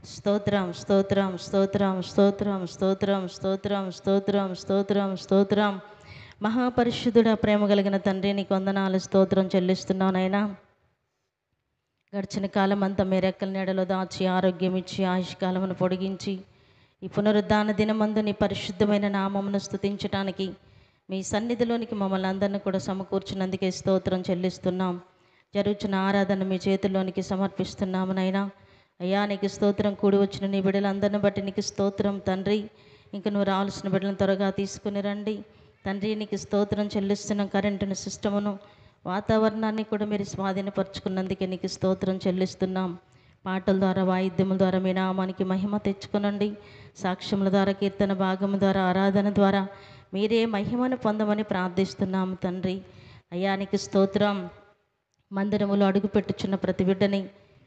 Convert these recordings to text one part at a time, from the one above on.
స్తోత్రం స్తోత్రం స్తోత్రం స్తోత్రం స్తోత్రం స్తోత్రం స్తోత్రం స్తోత్రం స్తోత్రం. మహాపరిశుద్ధుడ, ప్రేమ కలిగిన తండ్రి, నీకు వందనాలు, స్తోత్రం చెల్లిస్తున్నావు నాయనా. గడిచిన కాలం అంతా మీ రెక్కల నీడలో దాచి ఆరోగ్యం ఇచ్చి ఆయుష్కాలమును పొడిగించి ఈ పునరుద్ధాన దినమందు నీ పరిశుద్ధమైన నామమును స్తుతించటానికి మీ సన్నిధిలోనికి మమ్మల్ని అందరినీ కూడా సమకూర్చినందుకే స్తోత్రం చెల్లిస్తున్నాం. జరుగుతున్న ఆరాధన మీ చేతుల్లోనికి సమర్పిస్తున్నాము నైనా. అయ్యా, నీకు స్తోత్రం. కూడి వచ్చిన నీ బిడ్డలందరిని బట్టి నీకు స్తోత్రం తండ్రి. ఇంక నువ్వు రావాల్సిన బిడ్డలను త్వరగా తీసుకుని రండి తండ్రి. నీకు స్తోత్రం చెల్లిస్తున్నాం. కరెంటును, సిస్టమును, వాతావరణాన్ని కూడా మీరు స్వాధీనపరుచుకున్నందుకే నీకు స్తోత్రం చెల్లిస్తున్నాం. పాటల ద్వారా, వాయిద్యముల ద్వారా మీ నామానికి మహిమ తెచ్చుకునండి. సాక్ష్యముల ద్వారా, కీర్తన భాగము ద్వారా, ఆరాధన ద్వారా మీరే మహిమను పొందమని ప్రార్థిస్తున్నాము తండ్రి. అయ్యా, నీకు స్తోత్రం. మందిరములో అడుగుపెట్టుచున్న ప్రతి బిడ్డని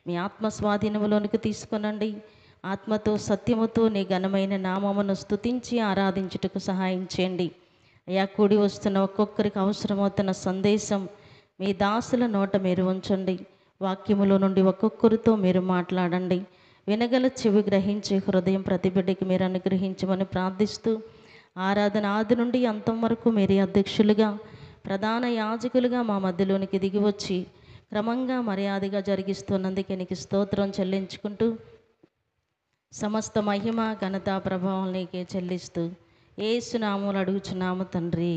మీ ఆత్మ స్వాధీనములోనికి తీసుకునండి. ఆత్మతో, సత్యముతో నీ ఘనమైన నామమును స్తుతించి ఆరాధించుటకు సహాయం చేయండి. అయ్యా, కూడి వస్తున్న ఒక్కొక్కరికి అవసరమవుతున్న సందేశం మీ దాసుల నోట మీరు ఉంచండి. వాక్యములో నుండి ఒక్కొక్కరితో మీరు మాట్లాడండి. వినగల చెవి, గ్రహించే హృదయం ప్రతి బిడ్డకి మీరు అనుగ్రహించమని ప్రార్థిస్తూ, ఆరాధన ఆది నుండి అంతం వరకు మీరే అధ్యక్షులుగా, ప్రధాన యాజకులుగా మా మధ్యలోనికి దిగి వచ్చి క్రమంగా మర్యాదగా జరిగిస్తున్నందుకే నీకు స్తోత్రం చెల్లించుకుంటూ, సమస్త మహిమ, ఘనత, ప్రభావం నీకే చెల్లిస్తూ యేసు నామములో అడుగుచున్నాము తండ్రి,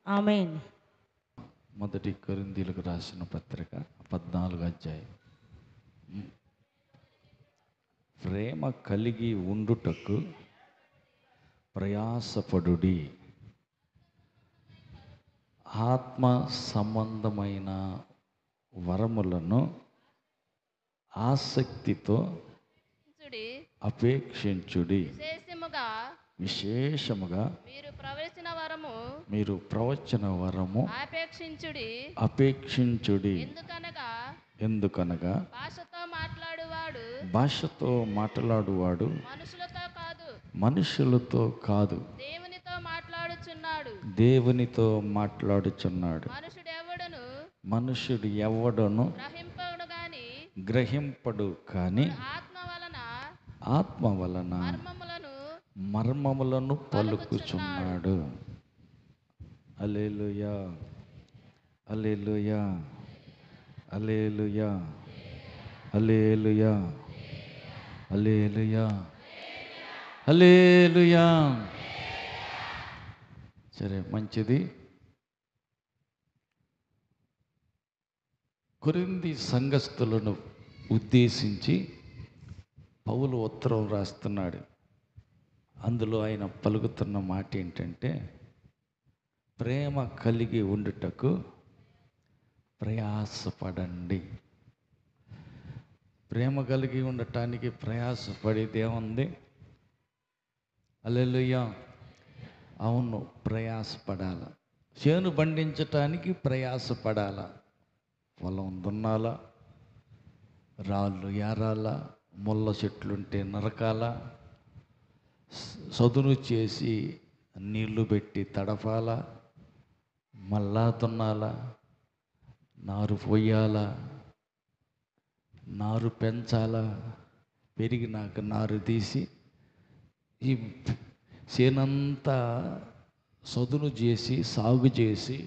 ఆమేన్. మొదటి కొరింథీయులకు రాసిన పత్రిక 14వ అధ్యాయం. ప్రేమ కలిగి ఉండుటకు ప్రయాసపడుడి, ఆత్మ సంబంధమైన వరములను ఆసక్తితో అపేక్షించుడి. విశేషముగా మీరు ప్రవచన వరము అపేక్షించుడి. ఎందుకనగా భాషతో మాట్లాడువాడు మనుషులతో కాదు, దేవునితో మాట్లాడుచున్నాడు. మనుషుడు ఎవడను గ్రహింపడు కానీ ఆత్మ వలన మర్మములను పలుకుచున్నాడు. హల్లెలూయా, హల్లెలూయా, హల్లెలూయా, హల్లెలూయా, హల్లెలూయా, హల్లెలూయా. సరే, మంచిది. కొరింథీ సంఘస్థులను ఉద్దేశించి పౌలు ఉత్తరం రాస్తున్నాడు. అందులో ఆయన పలుకుతున్న మాట ఏంటంటే, ప్రేమ కలిగి ఉండుటకు ప్రయాసపడండి. ప్రేమ కలిగి ఉండటానికి ప్రయాసపడేది ఏముంది? హల్లెలూయా. అవును, ప్రయాసపడాల. చేను పండించటానికి ప్రయాసపడాల. పొలం దున్నాల, రాళ్ళు ఏరాల, ముళ్ళ చెట్లుంటే నరకాల, సదును చేసి నీళ్లు పెట్టి తడపాల, మళ్ళా దున్నాల, నారు పోయాల, నారు పెంచాల, పెరిగినాక నారు తీసి ఈ చేనంతా సదును చేసి సాగు చేసి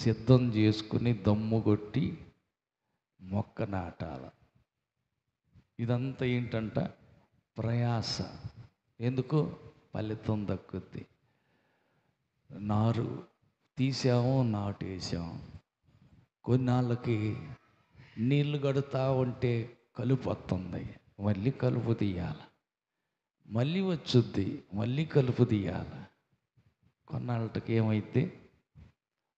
సిద్ధం చేసుకుని దమ్ము కొట్టి మొక్క నాటాల. ఇదంతా ఏంటంట? ప్రయాస. ఎందుకు? ఫలితం దక్కుద్ది. నారు తీసాము, నాటేసాము, కొన్నాళ్ళకి నీళ్లు గడుతూ ఉంటే కలుపు వస్తుంది, మళ్ళీ కలుపు తీయాలి, మళ్ళీ వచ్చుద్ది, మళ్ళీ కలుపు తీయాలి. కొన్నాళ్ళకి ఏమైతే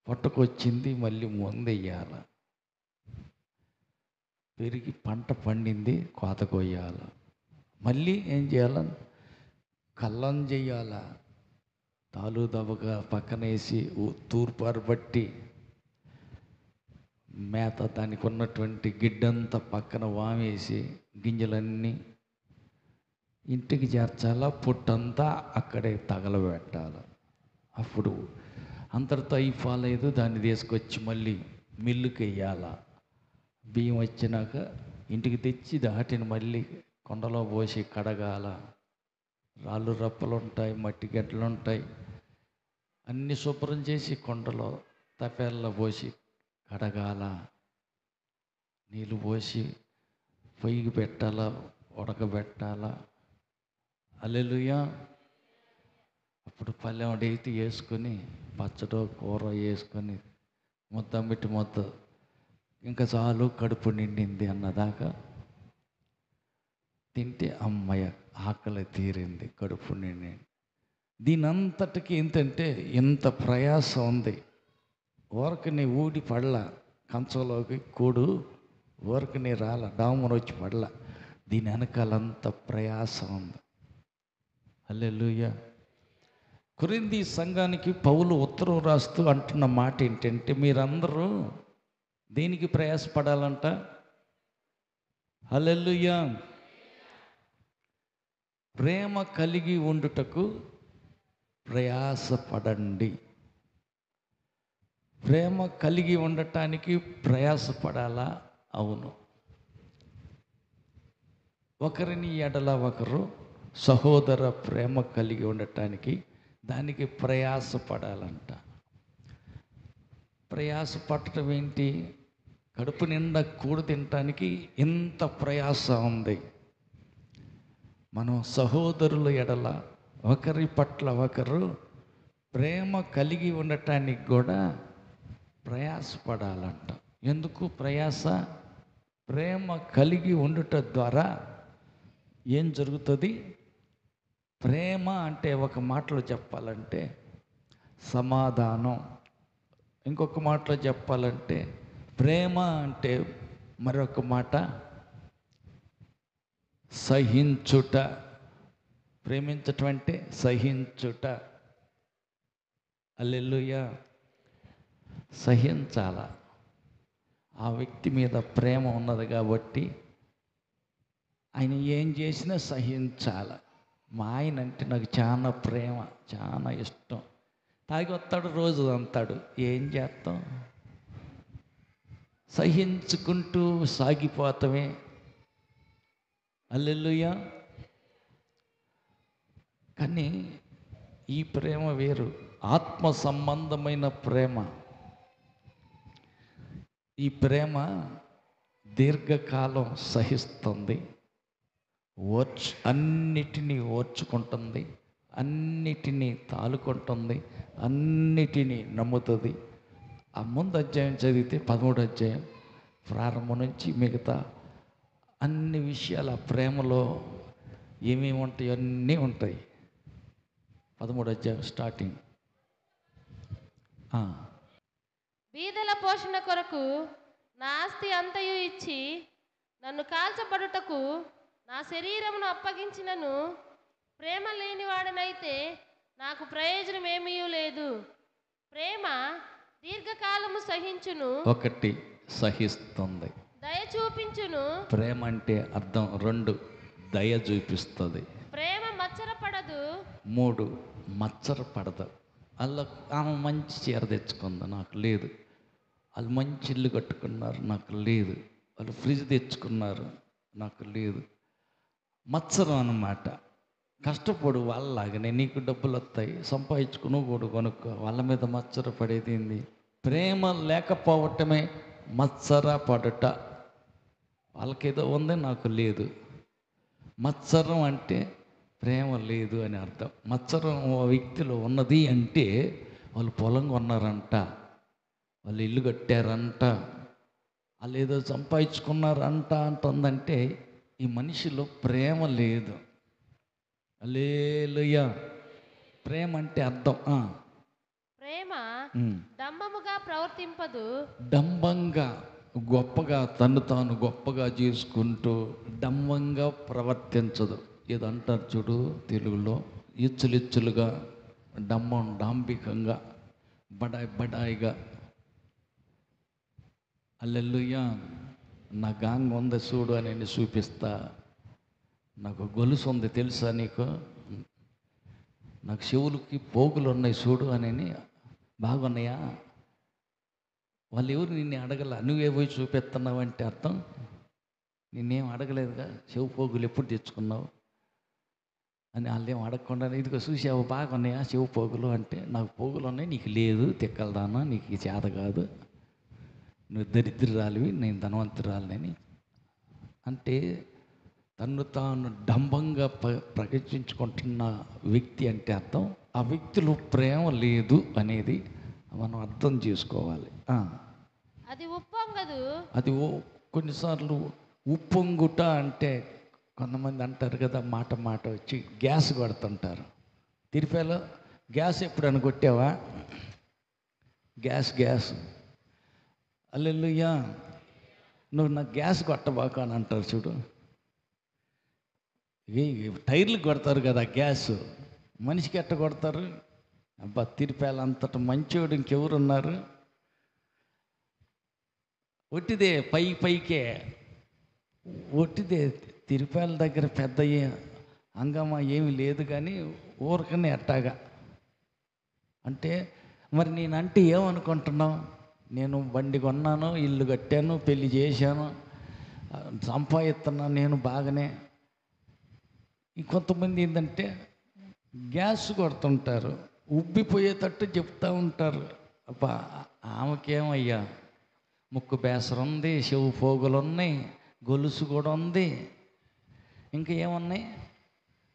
పొట్టకొచ్చింది, మళ్ళీ మందెయ్యాలి, పెరిగి పంట పండింది, కోత కొయ్యాల, మళ్ళీ ఏం చేయాల? కల్లం చెయ్యాల, తాలు దవగా పక్కనేసి తూర్పారు బట్టి మేత దానికి ఉన్నటువంటి గిడ్డంతా పక్కన వామేసి గింజలన్నీ ఇంటికి చేర్చాలా, పొట్టంతా అక్కడే తగలబెట్టాలి. అప్పుడు అంతటితో అయిపోలేదు, దాన్ని తీసుకొచ్చి మళ్ళీ మిల్లుకి వెయ్యాల. బియ్యం వచ్చినాక ఇంటికి తెచ్చి దాటిని మళ్ళీ కొండలో పోసి కడగాల. రాళ్ళు రప్పలు ఉంటాయి, మట్టి గడ్డలు ఉంటాయి. అన్నీ శుభ్రం చేసి కొండలో తపేళ్ళలో పోసి కడగాల. నీళ్ళు పోసి పొయ్యికి పెట్టాలా, ఉడకబెట్టాలా. హల్లెలూయా. అప్పుడు పల్లెం డేతి వేసుకొని పచ్చడో కూర వేసుకొని ముద్ద ముద్ద ఇంకా చాలు కడుపు నిండింది అన్నదాకా తింటే అమ్మయ్య ఆకలి తీరింది, కడుపు నిండింది. దీని అంతటికి ఏంటంటే ఇంత ప్రయాసం ఉంది. ఊరకని ఊడి పడల, కంచంలోకి కూడు ఊరకని రాల, డామును వచ్చి పడల. దీని వెనకాలంత ప్రయాసం ఉంది. హల్లెలూయా. కొరింథీ సంఘానికి పౌలు ఉత్తరం రాస్తూ అంటున్న మాట ఏంటంటే, మీరందరూ దేనికి ప్రయాసపడాలంట? హల్లెలూయా. ప్రేమ కలిగి ఉండుటకు ప్రయాసపడండి. ప్రేమ కలిగి ఉండటానికి ప్రయాసపడాలా? అవును. ఒకరిని ఎడల ఒకరు సహోదర ప్రేమ కలిగి ఉండటానికి దానికి ప్రయాసపడాలంట. ప్రయాసపడటం ఏంటి? కడుపు నిండా కూడు తినటానికి ఇంత ప్రయాస ఉంది. మనం సహోదరుల ఎడల ఒకరి పట్ల ఒకరు ప్రేమ కలిగి ఉండటానికి కూడా ప్రయాసపడాలంట. ఎందుకు ప్రయాస? ప్రేమ కలిగి ఉండుట ద్వారా ఏం జరుగుతుంది? ప్రేమ అంటే ఒక మాటలో చెప్పాలంటే సమాధానం. ఇంకొక మాటలో చెప్పాలంటే ప్రేమ అంటే మరొక మాట సహించుట. ప్రేమించటం అంటే సహించుట. హల్లెలూయా. సహించాల. ఆ వ్యక్తి మీద ప్రేమ ఉన్నది కాబట్టి ఆయన ఏం చేసినా సహించాల. మా ఆయన అంటే నాకు చాలా ప్రేమ, చాలా ఇష్టం. తాగి వస్తాడు, రోజు అంతాడు. ఏం చేస్తాం? సహించుకుంటూ సాగిపోతామే. హల్లెలూయా. కానీ ఈ ప్రేమ వేరు, ఆత్మ సంబంధమైన ప్రేమ. ఈ ప్రేమ దీర్ఘకాలం సహిస్తుంది, అన్నిటినీ ఓర్చుకుంటుంది, అన్నిటినీ తాలుకుంటుంది, అన్నిటినీ నమ్ముతుంది. ఆ ముందు అధ్యాయం చదివితే 13వ అధ్యాయం ప్రారంభం నుంచి మిగతా అన్ని విషయాలు ఆ ప్రేమలో ఏమేమి ఉంటాయో అన్నీ ఉంటాయి. 13వ అధ్యాయం స్టార్టింగ్. బీదల పోషణ కొరకు నా ఆస్తి అంతయు ఇచ్చి నన్ను కాల్చబడుటకు నా శరీరమును అప్పగించినను ప్రేమ లేనివాడనైతే నాకు ప్రయోజనం ఏమీ లేదు. ప్రేమ దీర్ఘకాలము సహించును. ఒకటి, సహిస్తుంది. దయ చూపించును. ప్రేమ అంటే అర్థం 2, దయ చూపిస్తుంది. ప్రేమ మచ్చరపడదు. 3, మచ్చరపడదు. అలా ఆమె మంచి చీర తెచ్చుకుంది, నాకు లేదు. వాళ్ళు మంచి ఇల్లు కట్టుకున్నారు, నాకు లేదు. వాళ్ళు ఫ్రిడ్జ్ తెచ్చుకున్నారు, నాకు లేదు. మత్సరం అన్నమాట. కష్టపడు, వాళ్ళలాగానే నీకు డబ్బులు వస్తాయి, సంపాదించుకుని కూడా కొనుక్కో. వాళ్ళ మీద మత్సర పడేది ఏంది? ప్రేమ లేకపోవటమే మత్సర పడుట. వాళ్ళకేదో ఉంది, నాకు లేదు. మత్సరం అంటే ప్రేమ లేదు అని అర్థం. మత్సరం వ్యక్తిలో ఉన్నది అంటే వాళ్ళు పొలం కొన్నారంట, వాళ్ళు ఇల్లు కట్టారంట, వాళ్ళు ఏదో సంపాదించుకున్నారంట అంటుందంటే ఈ మనిషిలో ప్రేమ లేదు. హల్లెలూయా. ప్రేమ అంటే అర్థం ప్రేమ డంబముగా ప్రవర్తింపదు. డంబంగా, గొప్పగా, తను తాను గొప్పగా చేసుకుంటూ డంబంగా ప్రవర్తించదు. ఏదంటారు చూడు తెలుగులో, ఇచ్చులిచ్చులుగా, డాంబికంగా, బడాయిగా. హల్లెలూయా. నా గాంగ్ ఉంది చూడు అని నేను చూపిస్తా. నాకు గొలుసు ఉంది తెలుసా నీకు, నాకు చెవులకి పోగులు ఉన్నాయి చూడు అని. బాగున్నాయా? వాళ్ళు ఎవరు నిన్ను అడగల, నువ్వే పోయి చూపిస్తున్నావు అంటే అర్థం నిన్నేం అడగలేదుగా చెవు పోగులు ఎప్పుడు తెచ్చుకున్నావు అని వాళ్ళేం అడగకుండా ఇదిగో చూసావు బాగున్నాయా చెవు పోగులు అంటే నాకు పోగులు ఉన్నాయి నీకు లేదు తిక్కలదానా నీకు ఈ చేత కాదు నువ్వు దరిద్రురాలివి నేను ధనవంతురాలిని అంటే తన్ను తాను డంబంగా ప్రకటించుకుంటున్న వ్యక్తి అంటే అర్థం ఆ వ్యక్తిలో ప్రేమ లేదు అనేది మనం అర్థం చేసుకోవాలి. అది ఉప్పొంగదు. అది కొన్నిసార్లు ఉప్పొంగుట అంటే కొంతమంది అంటారు కదా, మాట మాట వచ్చి గ్యాస్ కొడుతుంటారు. తిరుపతిలో గ్యాస్ ఎప్పుడైనా కొట్టావా? గ్యాస్ హల్లెలూయా నువ్వు నాకు గ్యాస్ కొట్టబాక అని అంటారు చూడు. టైర్లు కొడతారు కదా గ్యాస్, మనిషికి ఎట్ట కొడతారు? అబ్బా తిరుపతి అంతట మంచోడు ఇంకెవరున్నారు? ఒట్టిదే పైకే ఒట్టిదే. తిరుపతి దగ్గర పెద్ద హంగామా ఏమి లేదు, కానీ ఊరకనే ఎట్టాగా అంటే మరి నేనంటే ఏమనుకుంటున్నావు? నేను బండి కొన్నాను, ఇల్లు కట్టాను, పెళ్లి చేశాను, సంపాదిస్తున్నాను నేను బాగానే. కొంతమంది ఏంటంటే గ్యాస్ కొడుతుంటారు, ఉబ్బిపోయేటట్టు చెప్తూ ఉంటారు. అబ్బా ఆమెకేమయ్యా ముక్కు బేసరు ఉంది, చెవు పోగులు ఉన్నాయి, గొలుసు కూడా ఉంది, ఇంకా ఏమున్నాయి?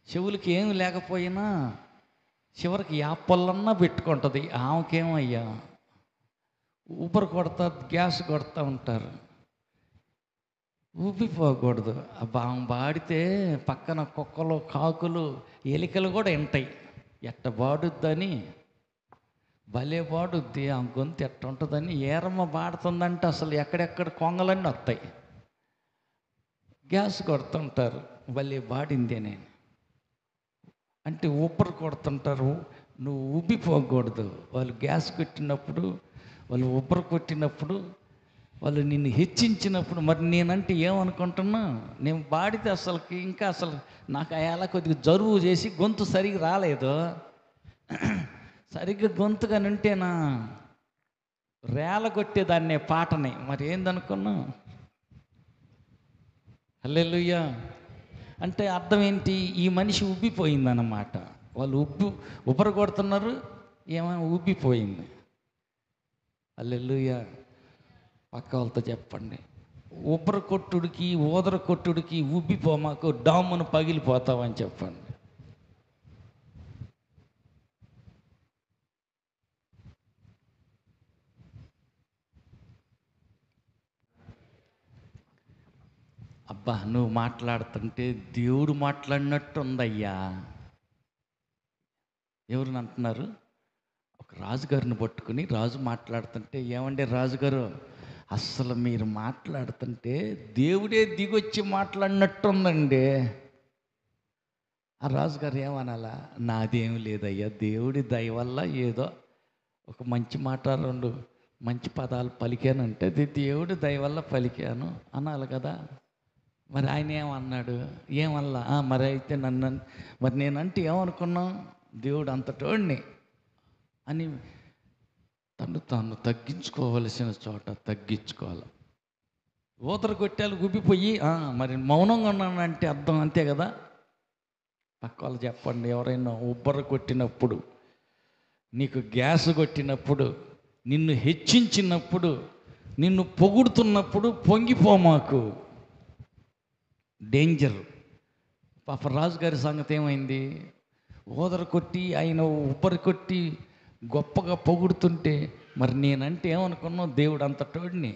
చెవులకి ఏమి లేకపోయినా చివరికి యాపళ్ళన్నా పెట్టుకుంటుంది. ఆమెకేమయ్యా ఊపిరి కొడతా గ్యాస్ కొడతా ఉంటారు. ఊపిపోకూడదు. అబ్బా ఆమె బాడితే పక్కన కుక్కలు, కాకులు, ఎలికలు కూడా వింటాయి. ఎట్ట బాడుద్దని, భలే బాడుద్ది ఆ గొంతు ఎట్ట ఉంటుందని. ఏరమ్మ బాడుతుందంటే అసలు ఎక్కడెక్కడ కొంగలన్నీ వస్తాయి. గ్యాస్ కొడుతుంటారు, భలే బాడిందే నేను అంటే ఊపిరి కొడుతుంటారు. నువ్వు ఉబ్బిపోకూడదు. వాళ్ళు గ్యాస్ కొట్టినప్పుడు, వాళ్ళు ఊపిరి కొట్టినప్పుడు, వాళ్ళు నిన్ను హెచ్చించినప్పుడు మరి నేనంటే ఏమనుకుంటున్నా? నేను బాడితే అసలుకి ఇంకా అసలు నాకు అలా కొద్దిగా జరువు చేసి గొంతు సరిగ్గా రాలేదు. సరిగ్గా గొంతుగా నింటేనా రేల కొట్టేదాన్నే పాటని. మరి ఏందనుకున్నా? హల్లెలూయా అంటే అర్థం ఏంటి? ఈ మనిషి ఉబ్బిపోయిందన్నమాట. వాళ్ళు ఉబ్బరు కొడుతున్నారు, ఏమైనా ఉబ్బిపోయింది. హల్లెలూయా పక్క వాళ్ళతో చెప్పండి, ఉబ్బర కొట్టుడికి ఊదర కొట్టుడికి ఉబ్బిపోమాకు, డామును పగిలిపోతావని చెప్పండి. అబ్బా నువ్వు మాట్లాడుతుంటే దేవుడు మాట్లాడినట్టు ఉందయ్యా. ఎవరిని అంటున్నారు? ఒక రాజుగారిని పట్టుకుని రాజు మాట్లాడుతుంటే, ఏమంటే రాజుగారు అస్సలు మీరు మాట్లాడుతుంటే దేవుడే దిగొచ్చి మాట్లాడినట్టు ఉందండి. ఆ రాజుగారు ఏమనాలా? నాదేమి లేదయ్యా, దేవుడి దయ వల్ల ఏదో ఒక మంచి మాట, రెండు మంచి పదాలు పలికానంటే అది దేవుడి దయ వల్ల పలికాను అనాలి కదా. మరి ఆయన ఏమన్నాడు? ఏమల్లా మరి అయితే మరి నేనంటే ఏమనుకున్నాం? దేవుడు అంతటోడిని అని తను తాను తగ్గించుకోవలసిన చోట తగ్గించుకోవాలి. ఊతర కొట్టాలు గుబ్బిపోయి మరి మౌనంగా ఉన్నానంటే అర్థం అంతే కదా. పక్క వాళ్ళు చెప్పండి, ఎవరైనా ఉబ్బర కొట్టినప్పుడు, నీకు గ్యాస్ కొట్టినప్పుడు, నిన్ను హెచ్చించినప్పుడు, నిన్ను పొగుడుతున్నప్పుడు పొంగిపోమాకు, డేంజర్. పాప రాజుగారి సంగతి ఏమైంది? ఊదర కొట్టి ఆయన ఉబ్బరి కొట్టి గొప్పగా పొగుడుతుంటే మరి నేనంటే ఏమనుకున్నావు? దేవుడు అంతటోడిని,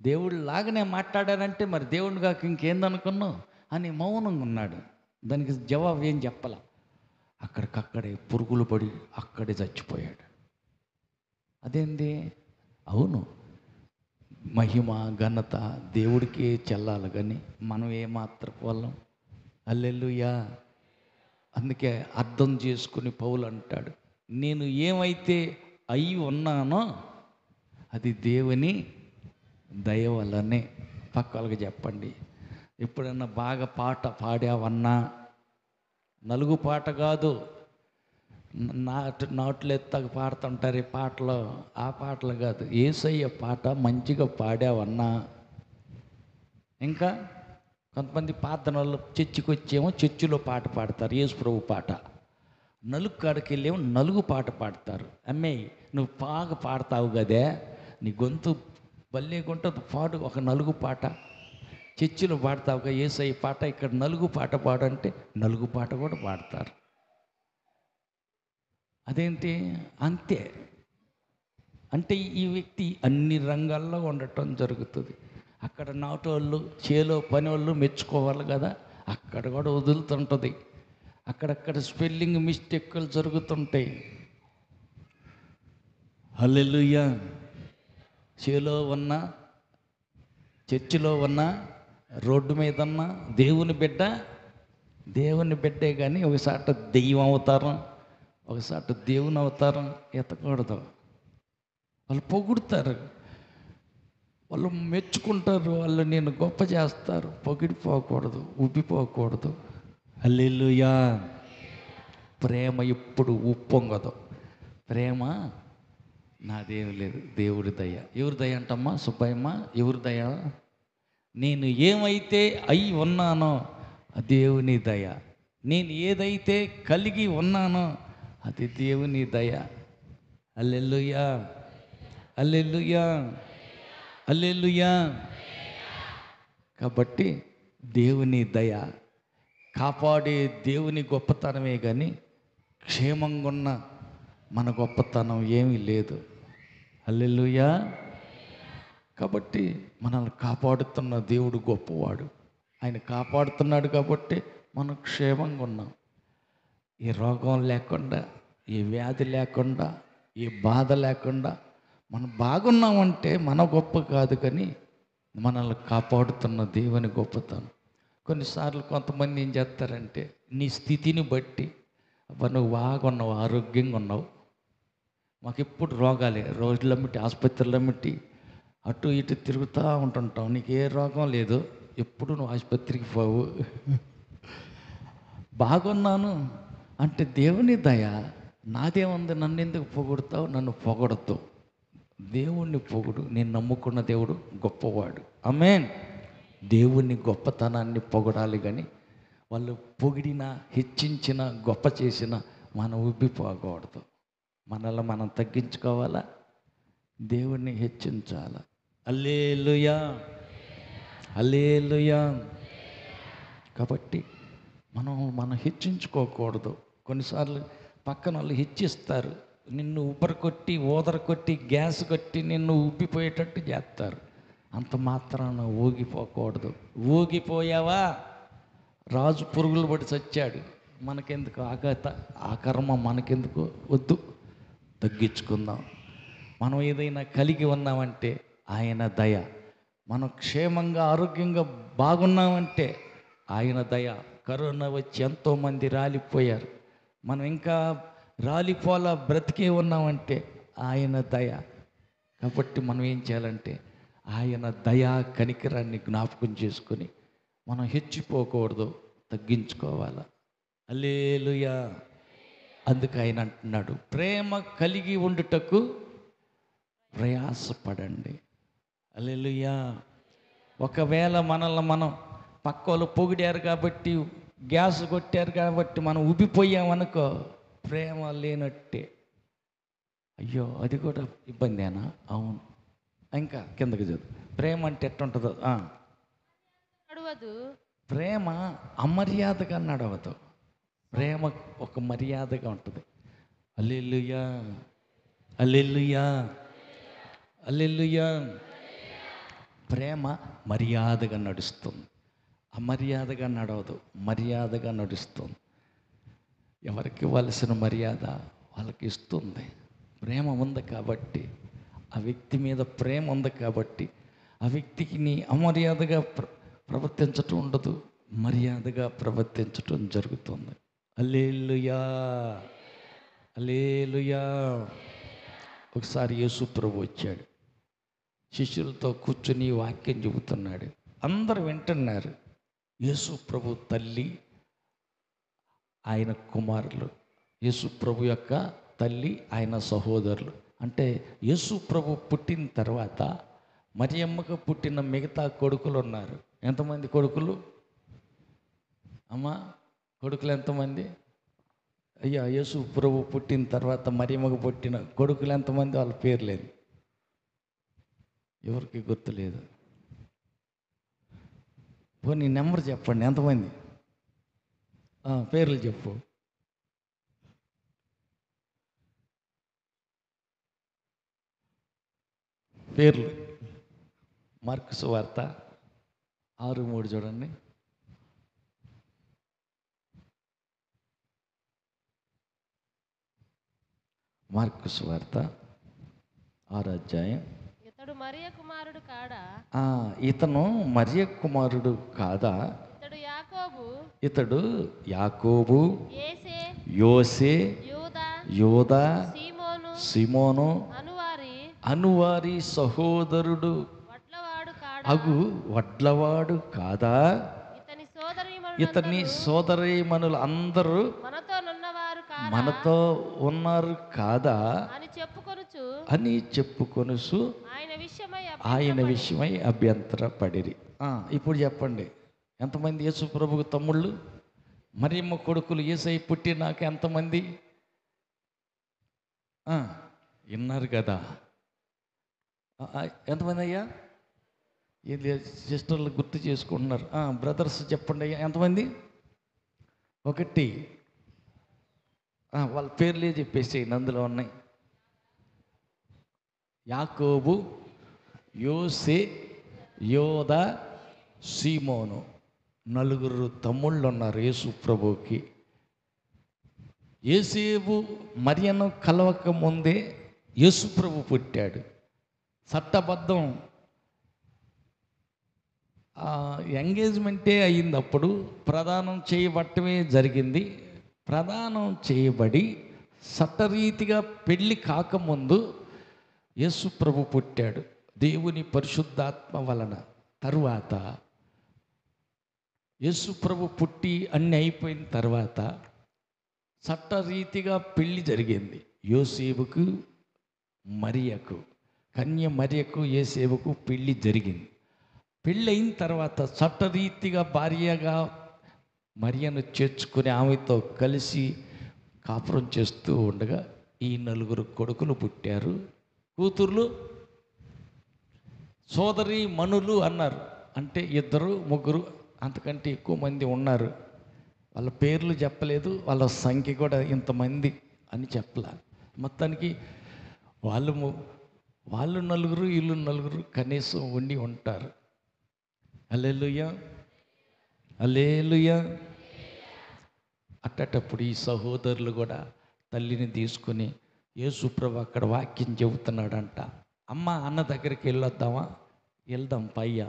దేవుడు లాగానే మాట్లాడానంటే మరి దేవుడిని కాక ఇంకేందనుకున్నావు అని మౌనంగా ఉన్నాడు. దానికి జవాబు ఏం చెప్పాల. అక్కడికక్కడే పురుగులు పడి అక్కడే చచ్చిపోయాడు. అదేంది? అవును, మహిమ ఘనత దేవుడికే చెల్లాలి, కానీ మనం ఏమాత్రం వాళ్ళం. హల్లెలూయా. అందుకే అర్థం చేసుకుని పౌలు అంటాడు, నేను ఏమైతే అయి ఉన్నానో అది దేవుని దయ వల్లనే. పక్క వాళ్ళకి చెప్పండి, ఎప్పుడన్నా బాగా పాట పాడావన్నా, నలుగు పాట కాదు, నాట్లు ఎత్తగా పాడుతుంటారు ఈ పాటలు, ఆ పాటలు కాదు, యేసయ్య పాట మంచిగా పాడావన్నా, ఇంకా కొంతమంది ప్రార్థనలు చర్చికి వచ్చేమో చర్చిలో పాట పాడతారు, యేసు ప్రభు పాట. నలుగు కాడికి వెళ్ళేమో నలుగు పాట పాడతారు. అమ్మాయి నువ్వు బాగా పాడతావు కదే, నీ గొంతు బల్లేగుంటుంది, పాడు ఒక నలుగు పాట. చర్చిలో పాడతావుగా యేసయ్య పాట, ఇక్కడ నలుగు పాట పాడంటే నలుగు పాట కూడా పాడతారు. అదేంటి అంతే. అంటే ఈ వ్యక్తి అన్ని రంగాల్లో ఉండటం జరుగుతుంది. అక్కడ నాటోళ్ళు చేలో పని వాళ్ళు మెచ్చుకోవాలి కదా, అక్కడ కూడా వదులుతుంటుంది. అక్కడక్కడ స్పెల్లింగ్ మిస్టేక్లు జరుగుతుంటాయి. హల్లెలూయా. చేలో ఉన్న, చర్చిలో ఉన్న, రోడ్డు మీద ఉన్న దేవుని బిడ్డే కానీ ఒకసారి దెయ్యం అవతారం, ఒకసారి దేవుని అవతారం ఎత్తకూడదు. వాళ్ళు పొగుడుతారు, వాళ్ళు మెచ్చుకుంటారు, వాళ్ళు నేను గొప్ప చేస్తారు. పొగిడిపోకూడదు, ఉబ్బిపోకూడదు. హల్లెలూయా. ప్రేమ ఎప్పుడు ఉప్పొంగదు. ప్రేమ నాదేమి లేదు, దేవుడి దయ. ఎవరి దయ అంటమ్మా సుబ్బయ్యమ్మ? ఎవరి దయ? నేను ఏమైతే అయి ఉన్నానో దేవుని దయ. నేను ఏదైతే కలిగి ఉన్నానో అది దేవుని దయ. హల్లెలూయా, హల్లెలూయా, హల్లెలూయా. కాబట్టి దేవుని దయ కాపాడే దేవుని గొప్పతనమే కానీ క్షేమంగా ఉన్న మన గొప్పతనం ఏమీ లేదు. హల్లెలూయా. కాబట్టి మనల్ని కాపాడుతున్న దేవుడు గొప్పవాడు. ఆయన కాపాడుతున్నాడు కాబట్టి మనం క్షేమంగా ఉన్నాం. ఏ రోగం లేకుండా, ఏ వ్యాధి లేకుండా, ఏ బాధ లేకుండా మనం బాగున్నామంటే మన గొప్ప కాదు, కానీ మనల్ని కాపాడుతున్న దేవుని గొప్పతనం. కొన్నిసార్లు కొంతమంది ఏం చేస్తారంటే నీ స్థితిని బట్టి, అబ్బా నువ్వు బాగున్నావు, ఆరోగ్యంగా ఉన్నావు, మాకు ఎప్పుడు రోగాలే, రోజులమ్మిటి ఆసుపత్రులమ్మిటి అటు ఇటు తిరుగుతూ ఉంటుంటావు, నీకు ఏ రోగం లేదు, ఎప్పుడు నువ్వు ఆసుపత్రికి పోవు. బాగున్నాను అంటే దేవుని దయ. నాదేముంది, నన్ను ఎందుకు పొగుడుతావు? నన్ను పొగడతావు, దేవుణ్ణి పొగుడు. నేను నమ్ముకున్న దేవుడు గొప్పవాడు. ఆమేన్. దేవుని గొప్పతనాన్ని పొగడాలి, కానీ వాళ్ళు పొగిడినా, హెచ్చించిన, గొప్ప చేసిన మనం ఉబ్బిపోకూడదు. మనల్ని మనం తగ్గించుకోవాలా, దేవుణ్ణి హెచ్చించాలా. హల్లెలూయా, హల్లెలూయా. కాబట్టి మనం హెచ్చించుకోకూడదు. కొన్నిసార్లు పక్కన వాళ్ళు హెచ్చిస్తారు, నిన్ను ఉబ్బర కొట్టి, ఓదర కొట్టి, గ్యాస్ కొట్టి నిన్ను ఉబ్బిపోయేటట్టు చేస్తారు. అంత మాత్రాన ఊగిపోకూడదు. ఊగిపోయావా రాజు పురుగులు పడి చచ్చాడు. మనకెందుకు ఆ కర్మ మనకెందుకు? వద్దు, తగ్గించుకుందాం. మనం ఏదైనా కలిగి ఉన్నామంటే ఆయన దయ. మనం క్షేమంగా ఆరోగ్యంగా బాగున్నామంటే ఆయన దయ. కరోనా వచ్చి ఎంతోమంది రాలిపోయారు, మనం ఇంకా రాలిపోలా బ్రతికే ఉన్నామంటే ఆయన దయ. కాబట్టి మనం ఏం చేయాలంటే ఆయన దయా కనికరాన్ని జ్ఞాపకం చేసుకొని మనం హెచ్చిపోకూడదు, తగ్గించుకోవాలి. హల్లెలూయా. అందుకు ఆయన అంటున్నాడు, ప్రేమ కలిగి ఉండుటకు ప్రయాసపడండి. హల్లెలూయా. ఒకవేళ మనల్ని మనం పక్కోళ్ళు పొగిడారు కాబట్టి, గ్యాస్ కొట్టారు కాబట్టి మనం ఉబ్బిపోయామనుకో, ప్రేమ లేనట్టే. అయ్యో అది కూడా ఇబ్బందేనా? అవును. ఇంకా కిందకి చదువు. ప్రేమ అంటే ఎట్టుంటుందో. నడవదు. ప్రేమ అమర్యాదగా నడవదు. ప్రేమ ఒక మర్యాదగా ఉంటుంది. హల్లెలూయా, హల్లెలూయా, హల్లెలూయా. ప్రేమ మర్యాదగా నడుస్తుంది, అమర్యాదగా నడవదు, మర్యాదగా నడుస్తుంది. ఎవరికి ఇవ్వాల్సిన మర్యాద వాళ్ళకి ఇస్తుంది. ప్రేమ ఉంది కాబట్టి, ఆ వ్యక్తి మీద ప్రేమ ఉంది కాబట్టి ఆ వ్యక్తికి నీ అమర్యాదగా ప్రవర్తించటం ఉండదు, మర్యాదగా ప్రవర్తించటం జరుగుతుంది. హల్లెలూయా, హల్లెలూయా. ఒకసారి యేసు ప్రభు వచ్చాడు, శిష్యులతో కూర్చుని వాక్యం చెబుతున్నాడు. అందరూ వింటున్నారు. యేసు ప్రభు తల్లి, ఆయన కుమారులు, యేసు ప్రభు యొక్క తల్లి, ఆయన సహోదరులు. అంటే యేసు ప్రభు పుట్టిన తర్వాత మరియమ్మకు పుట్టిన మిగతా కొడుకులు ఉన్నారు. ఎంతమంది కొడుకులు? అమ్మ, కొడుకులు ఎంతమంది? అయ్యా, యేసు ప్రభు పుట్టిన తర్వాత మరియమ్మకు పుట్టిన కొడుకులు ఎంతమంది? వాళ్ళ పేరు లేదు, ఎవరికి గుర్తులేదు. పోనీ నెంబర్ చెప్పండి, ఎంతమంది? పేర్లు చెప్పు. పేర్లు. మార్కు సువార్త 6:3 చూడండి. మార్కు సువార్త 6వ అధ్యాయం. ఇతడు మరియ కుమారుడు కాడా? ఇతను మరియ కుమారుడు కాదా? ఇతడు యాకోబు, ఇతడు యాకోబు, యేసే, యోసే, యూదా, యోదా, సీమోను, సిమోను అనువారి సహోదరుడు వడ్లవాడు కాడా? అగు వడ్లవాడు కాదా? ఇతని సోదరీమణులు అందరూ మనతో ఉన్నారు కాదా అని చెప్పుకొనుచు ఆయన విషయమై అభ్యంతరపడిరి. ఇప్పుడు చెప్పండి, ఎంతమంది యేసు ప్రభువుకు తమ్ముళ్ళు? మరియమ్మ కొడుకులు యేసయ్య పుట్టినాక ఎంతమంది? విన్నారు కదా? ఎంతమంది అయ్యా? ఇది సిస్టర్లు గుర్తు చేసుకుంటున్నారు. బ్రదర్స్ చెప్పండి అయ్యా, ఎంతమంది? 1. వాళ్ళ పేర్లే చెప్పేసేయండి, అందులో ఉన్నాయి. యాకోబు, యోసే, యోదా, సీమోను. 4 తమ్ముళ్ళు ఉన్నారు యేసు ప్రభువుకి. యేసేపు మరియను కలవక ముందే యేసు ప్రభు పుట్టాడు. చట్టబద్ధం ఎంగేజ్మెంటే అయ్యింది. అప్పుడు ప్రదానం చేయబట్టమే జరిగింది. ప్రదానం చేయబడి చట్టరీతిగా పెళ్ళి కాకముందు యేసు ప్రభు పుట్టాడు దేవుని పరిశుద్ధాత్మ వలన. తరువాత యేసు ప్రభు పుట్టి అన్నీ అయిపోయిన తర్వాత చట్టరీతిగా పెళ్ళి జరిగింది. యోసేపుకు మరియకు, కన్య మరియకు యేసేపుకు పెళ్ళి జరిగింది. పెళ్ళి అయిన తర్వాత చట్టరీతిగా భార్యగా మరియను చేర్చుకుని ఆమెతో కలిసి కాపురం చేస్తూ ఉండగా ఈ 4 కొడుకులు పుట్టారు. కూతుర్లు సోదరి మణులు అన్నారు. అంటే 2, 3 అంతకంటే ఎక్కువ మంది ఉన్నారు. వాళ్ళ పేర్లు చెప్పలేదు, వాళ్ళ సంఖ్య కూడా ఇంతమంది అని చెప్పలే. మొత్తానికి వాళ్ళు 4, వీళ్ళు 4 కనీసం ఉండి ఉంటారు. హల్లెలూయా, హల్లెలూయా. అట్టటప్పుడు ఈ సహోదరులు కూడా తల్లిని తీసుకుని యేసు ప్రభు అక్కడ వాక్యం చెబుతున్నాడంట. అమ్మ, అన్న దగ్గరికి వెళ్ళొద్దామా? వెళ్దాం పయ్యా.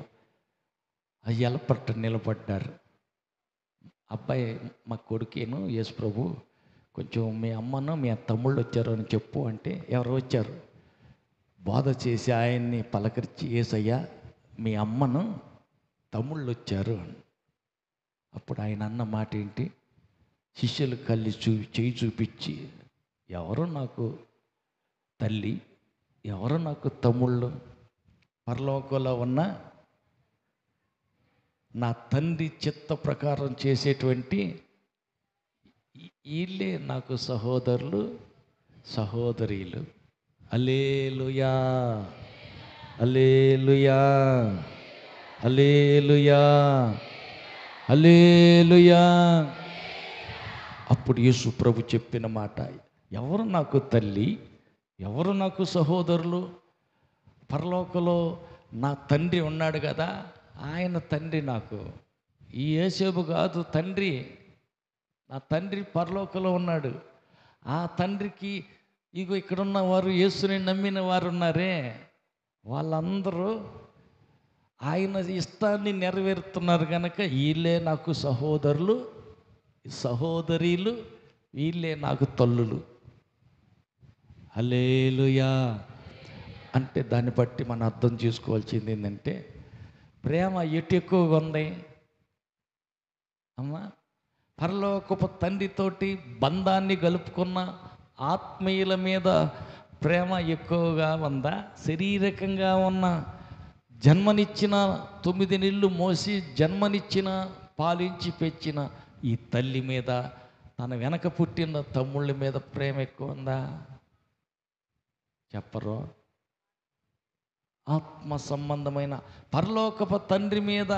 ఎలపట్ట నిలబడ్డారు. అబ్బాయి, మా కొడుకేను యేసు ప్రభు, కొంచెం మీ అమ్మను మీ తమ్ముళ్ళు వచ్చారు అని చెప్పు అంటే, ఎవరు వచ్చారు? బోధ చేసి ఆయన్ని పలకరించి, యేసయ్యా మీ అమ్మను తమ్ముళ్ళు వచ్చారు అని. అప్పుడు ఆయన అన్న మాట ఏంటి? శిష్యులు చేయి చూపించి, ఎవరు నాకు తల్లి, ఎవరు నాకు తమ్ముళ్ళు? పరలోకంలో ఉన్న నా తండ్రి చిత్త ప్రకారం చేసేటువంటి వీళ్ళే నాకు సహోదరులు, సహోదరీలు. హల్లెలూయా, హల్లెలూయా, హల్లెలూయా, హల్లెలూయా. అప్పుడు యేసు ప్రభు చెప్పిన మాట, ఎవరు నాకు తల్లి, ఎవరు నాకు సహోదరులు? పరలోకంలో నా తండ్రి ఉన్నాడు కదా, ఆయన తండ్రి నాకు. ఈ యేసేపు కాదు తండ్రి, నా తండ్రి పరలోకంలో ఉన్నాడు. ఆ తండ్రికి ఇగో ఇక్కడున్న వారు, యేసుని నమ్మిన వారు ఉన్నారే, వాళ్ళందరూ ఆయన ఇష్టాన్ని నెరవేరుతున్నారు కనుక వీళ్ళే నాకు సహోదరులు, సహోదరీలు, వీళ్ళే నాకు తల్లులు. హల్లెలూయా. అంటే దాన్ని బట్టి మనం అర్థం చేసుకోవాల్సింది ఏంటంటే, ప్రేమ ఎటు ఎక్కువగా ఉంది అమ్మా? పరలోకపు తండ్రితోటి బంధాన్ని గలుపుకున్న ఆత్మీయుల మీద ప్రేమ ఎక్కువగా ఉందా? శారీరకంగా ఉన్న జన్మనిచ్చిన 9 నెలలు మోసి జన్మనిచ్చిన పాలించి పెంచిన ఈ తల్లి మీద తన వెనక పుట్టిన తమ్ముళ్ళ మీద ప్రేమ ఎక్కువ ఉందా? చెప్పరు. ఆత్మ సంబంధమైన పరలోకపు తండ్రి మీద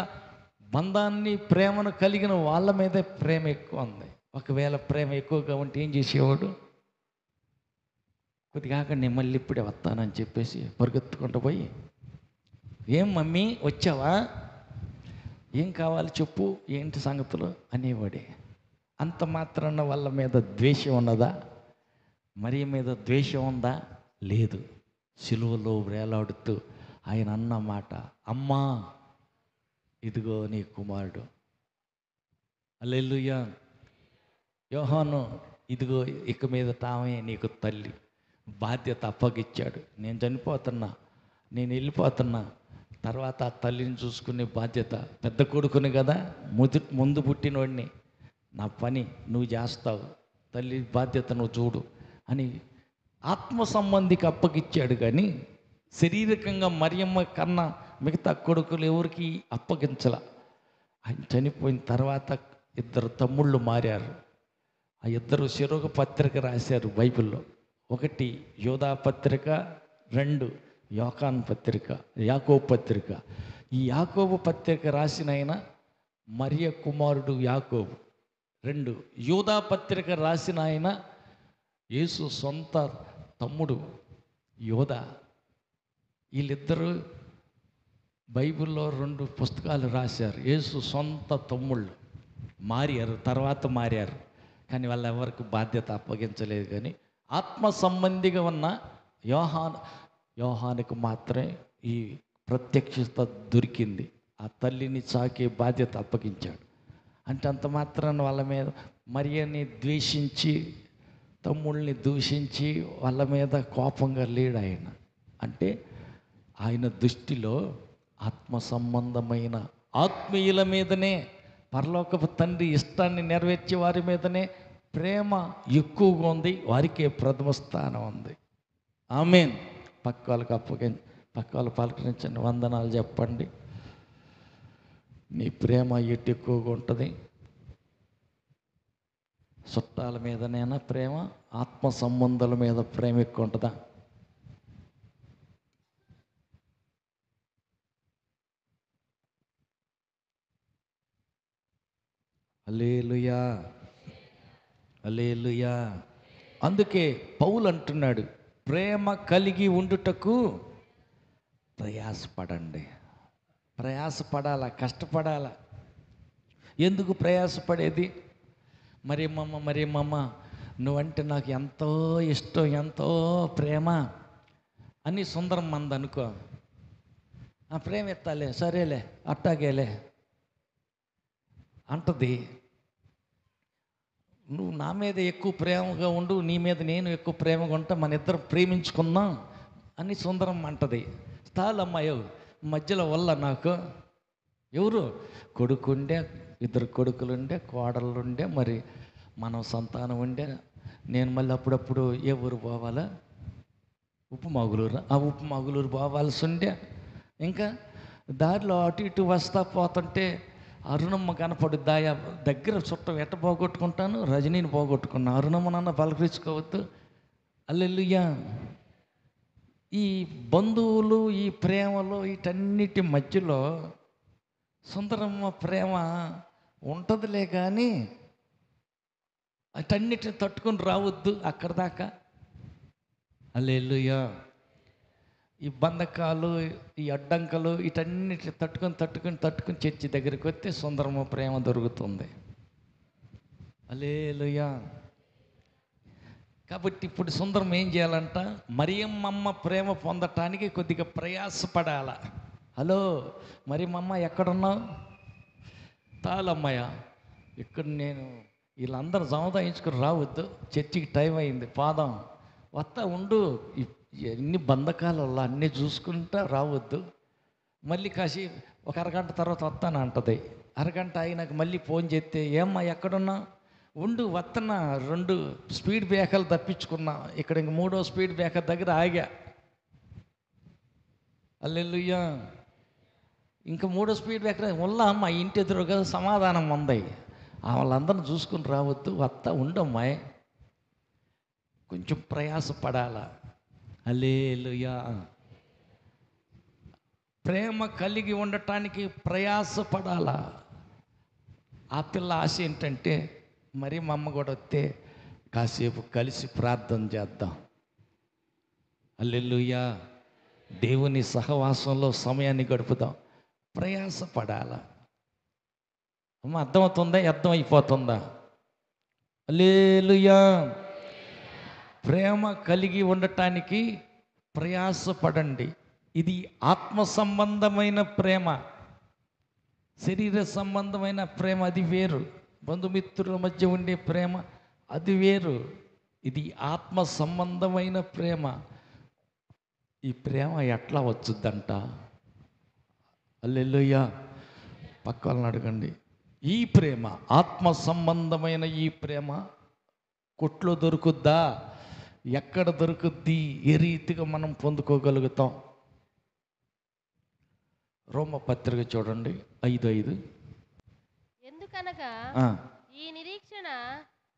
బంధాన్ని ప్రేమను కలిగిన వాళ్ళ మీదే ప్రేమ ఎక్కువ ఉంది. ఒకవేళ ప్రేమ ఎక్కువగా ఉంటే ఏం చేసేవాడు? కొద్దిగా నేను మళ్ళీ ఇప్పుడే వస్తానని చెప్పేసి పరిగెత్తుకుంటూ పోయి, ఏం మమ్మీ వచ్చావా, ఏం కావాలి చెప్పు, ఏంటి సంగతులు అనేవాడే. అంత మాత్రాన వాళ్ళ మీద ద్వేషం ఉన్నదా? మరి మీద ద్వేషం ఉందా? లేదు. సిలువలో వేలాడుతూ ఆయన అన్న మాట, అమ్మా ఇదిగో నీ కుమారుడు. హల్లెలూయా. యోహాను, ఇదిగో ఇక మీద తామే నీకు తల్లి. బాధ్యత అప్పగిచ్చాడు. నేను చనిపోతున్నా, నేను వెళ్ళిపోతున్నా, తర్వాత ఆ తల్లిని చూసుకునే బాధ్యత పెద్ద కొడుకుని కదా, ముందు పుట్టినవాడిని, నా పని నువ్వు చేస్తావు, తల్లి బాధ్యత నువ్వు చూడు అని ఆత్మ సంబంధికి అప్పగిచ్చాడు. కానీ శారీరకంగా మరియమ్మ కన్నా మిగతా కొడుకులు ఎవరికి అప్పగించల. ఆయన చనిపోయిన తర్వాత 2 తమ్ముళ్ళు మారారు. ఆ 2 శిరోగ పత్రిక రాశారు బైబిల్లో. 1 యోధా పత్రిక, 2 యోహాను పత్రిక, యాకోబు పత్రిక. ఈ యాకోబు పత్రిక రాసిన ఆయన మరియ కుమారుడు యాకోబు. 2 యోధా పత్రిక రాసిన ఆయన యేసు సొంత తమ్ముడు యోధా. వీళ్ళిద్దరూ బైబిల్లో 2 పుస్తకాలు రాశారు. యేసు సొంత తమ్ముళ్ళు మారారు, తర్వాత మారారు, కానీ వాళ్ళు ఎవరికి బాధ్యత అప్పగించలేదు. కానీ ఆత్మ సంబంధిగా ఉన్న యోహానుకు మాత్రమే ఈ ప్రత్యక్షత దొరికింది. ఆ తల్లిని సాకే బాధ్యత అప్పగించాడు. అంటే అంత మాత్రాన వాళ్ళ మీద మరియని ద్వేషించి, తమ్ముళ్ళని దూషించి వాళ్ళ మీద కోపంగా లేడు ఆయన. అంటే ఆయన దృష్టిలో ఆత్మ సంబంధమైన ఆత్మీయుల మీదనే, పరలోకపు తండ్రి ఇష్టాన్ని నెరవేర్చే వారి మీదనే ప్రేమ ఎక్కువగా ఉంది, వారికే ప్రథమ స్థానం ఉంది. ఆమేన్. పక్క వాళ్ళు పలకరించండి, వందనాలు చెప్పండి. నీ ప్రేమ ఎటు ఎక్కువగా ఉంటుంది? చుట్టాల మీదనైనా ప్రేమ, ఆత్మ సంబంధాల మీద ప్రేమ ఎక్కువ ఉంటుందా? హల్లెలూయా, హల్లెలూయా. అందుకే పౌలు అంటున్నాడు, ప్రేమ కలిగి ఉండుటకు ప్రయాసపడండి. ప్రయాసపడాల, కష్టపడాల. ఎందుకు ప్రయాసపడేది? మరి మమ్మ నువ్వంటే నాకు ఎంతో ఇష్టం, ఎంతో ప్రేమ అని సుందరం మంది అనుకో, ఆ ప్రేమ ఎత్తాలే, సరేలే, అట్టాగేలే అంటది. నువ్వు నా మీద ఎక్కువ ప్రేమగా ఉండు, నీ మీద నేను ఎక్కువ ప్రేమగా ఉంటా, మన ఇద్దరం ప్రేమించుకుందాం అని సుందరం అంటది. స్థాలమ్మాయో మధ్యలో వల్ల నాకు ఎవరు కొడుకుండే, 2 కొడుకులుండే, కోడళ్ళుండే, మరి మనం సంతానం ఉండే. నేను మళ్ళీ అప్పుడప్పుడు ఏ ఊరు పోవాలా? ఉప్పుమగులూరు. ఆ ఉప్పుమగులూరు పోవాల్సి ఉండే. ఇంకా దారిలో అటు ఇటు వస్తా పోతుంటే అరుణమ్మ కనపడుద్దాయా, దగ్గర చుట్టం ఎట్ట పోగొట్టుకుంటాను, రజనీని పోగొట్టుకున్నా. అరుణమ్మ నాన్న పలకరించుకోవద్దు. హల్లెలూయా. ఈ బంధువులు, ఈ ప్రేమలు, వీటన్నిటి మధ్యలో సుందరమ్మ ప్రేమ ఉంటుందిలే, కానీ అటన్నిటిని తట్టుకొని రావద్దు అక్కడ దాకా. హల్లెలూయా. ఈ బంధకాలు, ఈ అడ్డంకలు, వీటన్నిటిని తట్టుకొని చర్చి దగ్గరికి వస్తే సుందరమ్మ ప్రేమ దొరుకుతుంది. హల్లెలూయా. కాబట్టి ఇప్పుడు సుందరం ఏం చేయాలంట? మరియమ్మ ప్రేమ పొందటానికి కొద్దిగా ప్రయాసపడాల. హలో మరియమ్మ, ఎక్కడున్నావు? తాళమ్మయ్య, ఇక్కడ నేను వీళ్ళందరూ సముదాయించుకుని రావద్దు, చర్చికి టైం అయింది, పాదం వస్తా ఉండు, ఎన్ని బంధకాలలో అన్నీ చూసుకుంటా రావద్దు, మళ్ళీ కాసి ఒక అరగంట తర్వాత వస్తాను అంటది. అరగంట అయినాక మళ్ళీ ఫోన్ చేస్తే, ఏమ్మా ఎక్కడున్నా? ఉండు వస్తున్నా, 2 స్పీడ్ బ్రేకర్లు తప్పించుకున్నా, ఇక్కడ ఇంక 3వ స్పీడ్ బ్రేకర్ దగ్గర ఆగా. హల్లెలూయా. ఇంకా మూడో స్పీడ్ బ్రేకర్ వల్ల మా ఇంటి ఎదురుగా సమాధానం ఉంది, వాళ్ళందరిని చూసుకుని రావద్దు, వత్త ఉండమ్మాయి, కొంచెం ప్రయాసపడాలా. హల్లెలూయా. ప్రేమ కలిగి ఉండటానికి ప్రయాసపడాలా. ఆ పిల్ల ఆశ ఏంటంటే మరి మా అమ్మ కూడా వస్తే కాసేపు కలిసి ప్రార్థన చేద్దాం. హల్లెలూయా. దేవుని సహవాసంలో సమయాన్ని గడుపుదాం. ప్రయాసపడాలా. అమ్మ అర్థమవుతుందా? అర్థం అయిపోతుందా? హల్లెలూయా. ప్రేమ కలిగి ఉండటానికి ప్రయాసపడండి. ఇది ఆత్మ సంబంధమైన ప్రేమ. శరీర సంబంధమైన ప్రేమ అది వేరు. బంధుమిత్రుల మధ్య ఉండే ప్రేమ అది వేరు. ఇది ఆత్మ సంబంధమైన ప్రేమ. ఈ ప్రేమ ఎట్లా వచ్చుద్దంట? హల్లెలూయా. పక్క వాళ్ళని అడగండి. ఈ ప్రేమ, ఆత్మ సంబంధమైన ఈ ప్రేమ కొట్లో దొరుకుద్దా? ఎక్కడ దొరుకుద్ది? ఏ రీతిగా మనం పొందుకోగలుగుతాం? రోమపత్రిక చూడండి 5:5. ఎందుకనగా ఈ నిరీక్షణ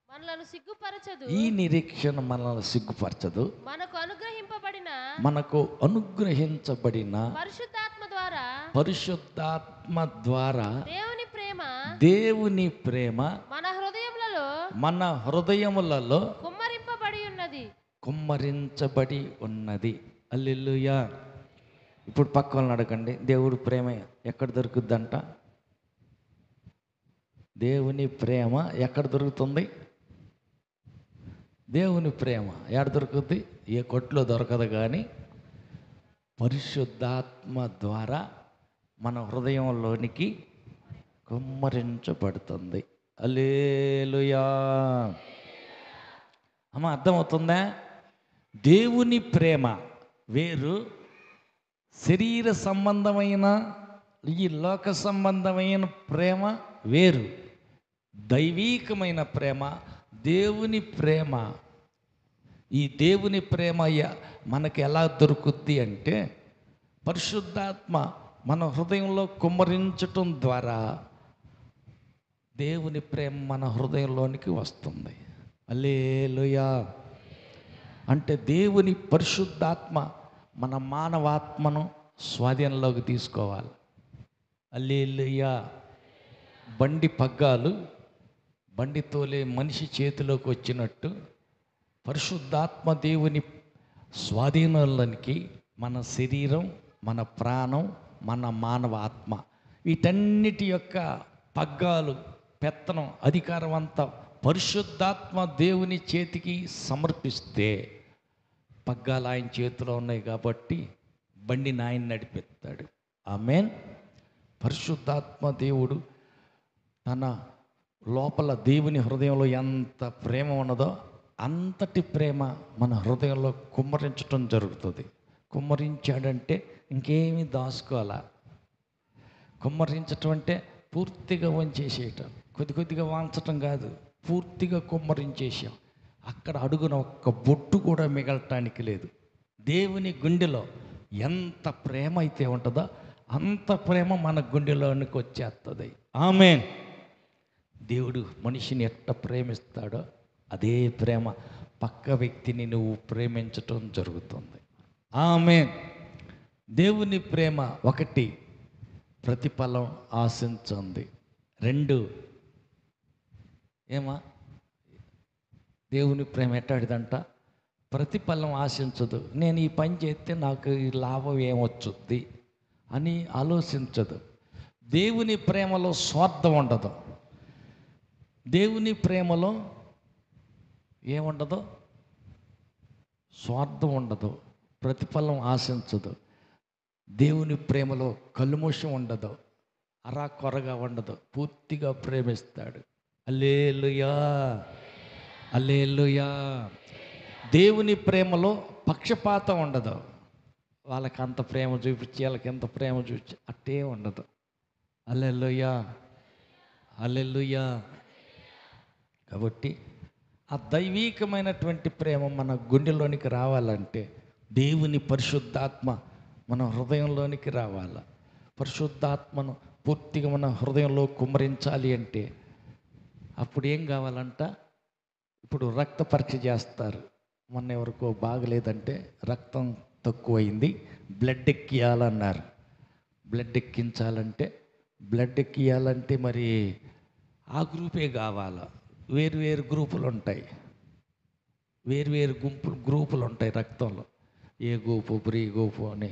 మనలను సిగ్గుపరచదు. ఈ నిరీక్షణ మనల్ని సిగ్గుపరచదు. మనకు అనుగ్రహించబడిన పరిశుద్ధాత్మ ద్వారా దేవుని ప్రేమ మన హృదయములలో కుమ్మరించబడి ఉన్నది. హల్లెలూయా. ఇప్పుడు పక్క వాళ్ళని అడగండి, దేవుడి ప్రేమ ఎక్కడ దొరుకుద్దంట? దేవుని ప్రేమ ఎక్కడ దొరుకుతుంది? దేవుని ప్రేమ ఎక్కడ దొరుకుతుంది? ఏ కొట్లో దొరకదు, కానీ పరిశుద్ధాత్మ ద్వారా మన హృదయంలోనికి కుమ్మరించబడుతుంది. హల్లెలూయా. అమ్మ అర్థమవుతుందా? దేవుని ప్రేమ వేరు, శరీర సంబంధమైన ఈ లోక సంబంధమైన ప్రేమ వేరు. దైవీకమైన ప్రేమ, దేవుని ప్రేమ. ఈ దేవుని ప్రేమ మనకి ఎలా దొరుకుద్ది అంటే, పరిశుద్ధాత్మ మన హృదయంలో కుమ్మరించటం ద్వారా దేవుని ప్రేమ మన హృదయంలోనికి వస్తుంది. హల్లెలూయా. అంటే దేవుని పరిశుద్ధాత్మ మన మానవాత్మను స్వాధీనంలోకి తీసుకోవాలి. హల్లెలూయా. బండి పగ్గాలు బండి తోలే మనిషి చేతిలోకి వచ్చినట్టు పరిశుద్ధాత్మ దేవుని స్వాధీనంలోనికి మన శరీరం, మన ప్రాణం, మన మానవ ఆత్మ, వీటన్నిటి యొక్క పగ్గాలు, పెత్తనం, అధికారం అంతా పరిశుద్ధాత్మ దేవుని చేతికి సమర్పిస్తే, పగ్గాలు ఆయన చేతిలో ఉన్నాయి కాబట్టి బండిని ఆయన నడిపిస్తాడు. ఆమేన్. పరిశుద్ధాత్మ దేవుడు తన లోపల దేవుని హృదయంలో ఎంత ప్రేమ ఉన్నదో అంతటి ప్రేమ మన హృదయంలో కుమ్మరించటం జరుగుతుంది. కుమ్మరించాడంటే ఇంకేమీ దాచుకోవాలా. కుమ్మరించటం అంటే పూర్తిగా వంచేసేయటం, కొద్ది కొద్దిగా వాంచటం కాదు, పూర్తిగా కుమ్మరించేసాం. అక్కడ అడుగున ఒక్క బొట్టు కూడా మిగలటానికి లేదు. దేవుని గుండెలో ఎంత ప్రేమ అయితే ఉంటుందో అంత ప్రేమ మన గుండెలోనికి వచ్చేస్తుంది. ఆమేన్. దేవుడు మనిషిని ఎట్ట ప్రేమిస్తాడో అదే ప్రేమ పక్క వ్యక్తిని నువ్వు ప్రేమించటం జరుగుతుంది. ఆమేన్. దేవుని ప్రేమ 1 ప్రతిఫలం ఆశించింది. 2 ఏమా దేవుని ప్రేమ ఎట్టాడిదంట? ప్రతిఫలం ఆశించదు. నేను ఈ పని చేస్తే నాకు ఈ లాభం ఏమొచ్చుద్ది అని ఆలోచించదు. దేవుని ప్రేమలో స్వార్థం ఉండదు. దేవుని ప్రేమలో ఏముండదు? స్వార్థం ఉండదు, ప్రతిఫలం ఆశించదు. దేవుని ప్రేమలో కల్ముషం ఉండదు, అరాకొరగా ఉండదు, పూర్తిగా ప్రేమిస్తాడు. హల్లెలూయా. హల్లెలూయా. దేవుని ప్రేమలో పక్షపాతం ఉండదు. వాళ్ళకి అంత ప్రేమ చూపించి వాళ్ళకి ఎంత ప్రేమ చూపించి అట్టే ఉండదు. హల్లెలూయా. హల్లెలూయా. కాబట్టి ఆ దైవీకమైనటువంటి ప్రేమ మన గుండెలోనికి రావాలంటే దేవుని పరిశుద్ధాత్మ మన హృదయంలోనికి రావాలి. పరిశుద్ధాత్మను పూర్తిగా మన హృదయంలో కుమ్మరించాలి అంటే అప్పుడు ఏం కావాలంట? ఇప్పుడు రక్త పరీక్ష చేస్తారు. మొన్న ఎవరికో బాగలేదంటే రక్తం తక్కువైంది, బ్లడ్ ఎక్కియాలన్నారు. బ్లడ్ ఎక్కియాలంటే మరి ఆ గ్రూపే కావాలా? వేరు గ్రూపులు ఉంటాయి, వేరు గ్రూపులు ఉంటాయి రక్తంలో. ఏ గ్రూపు, బ్రీ గ్రూపు అని.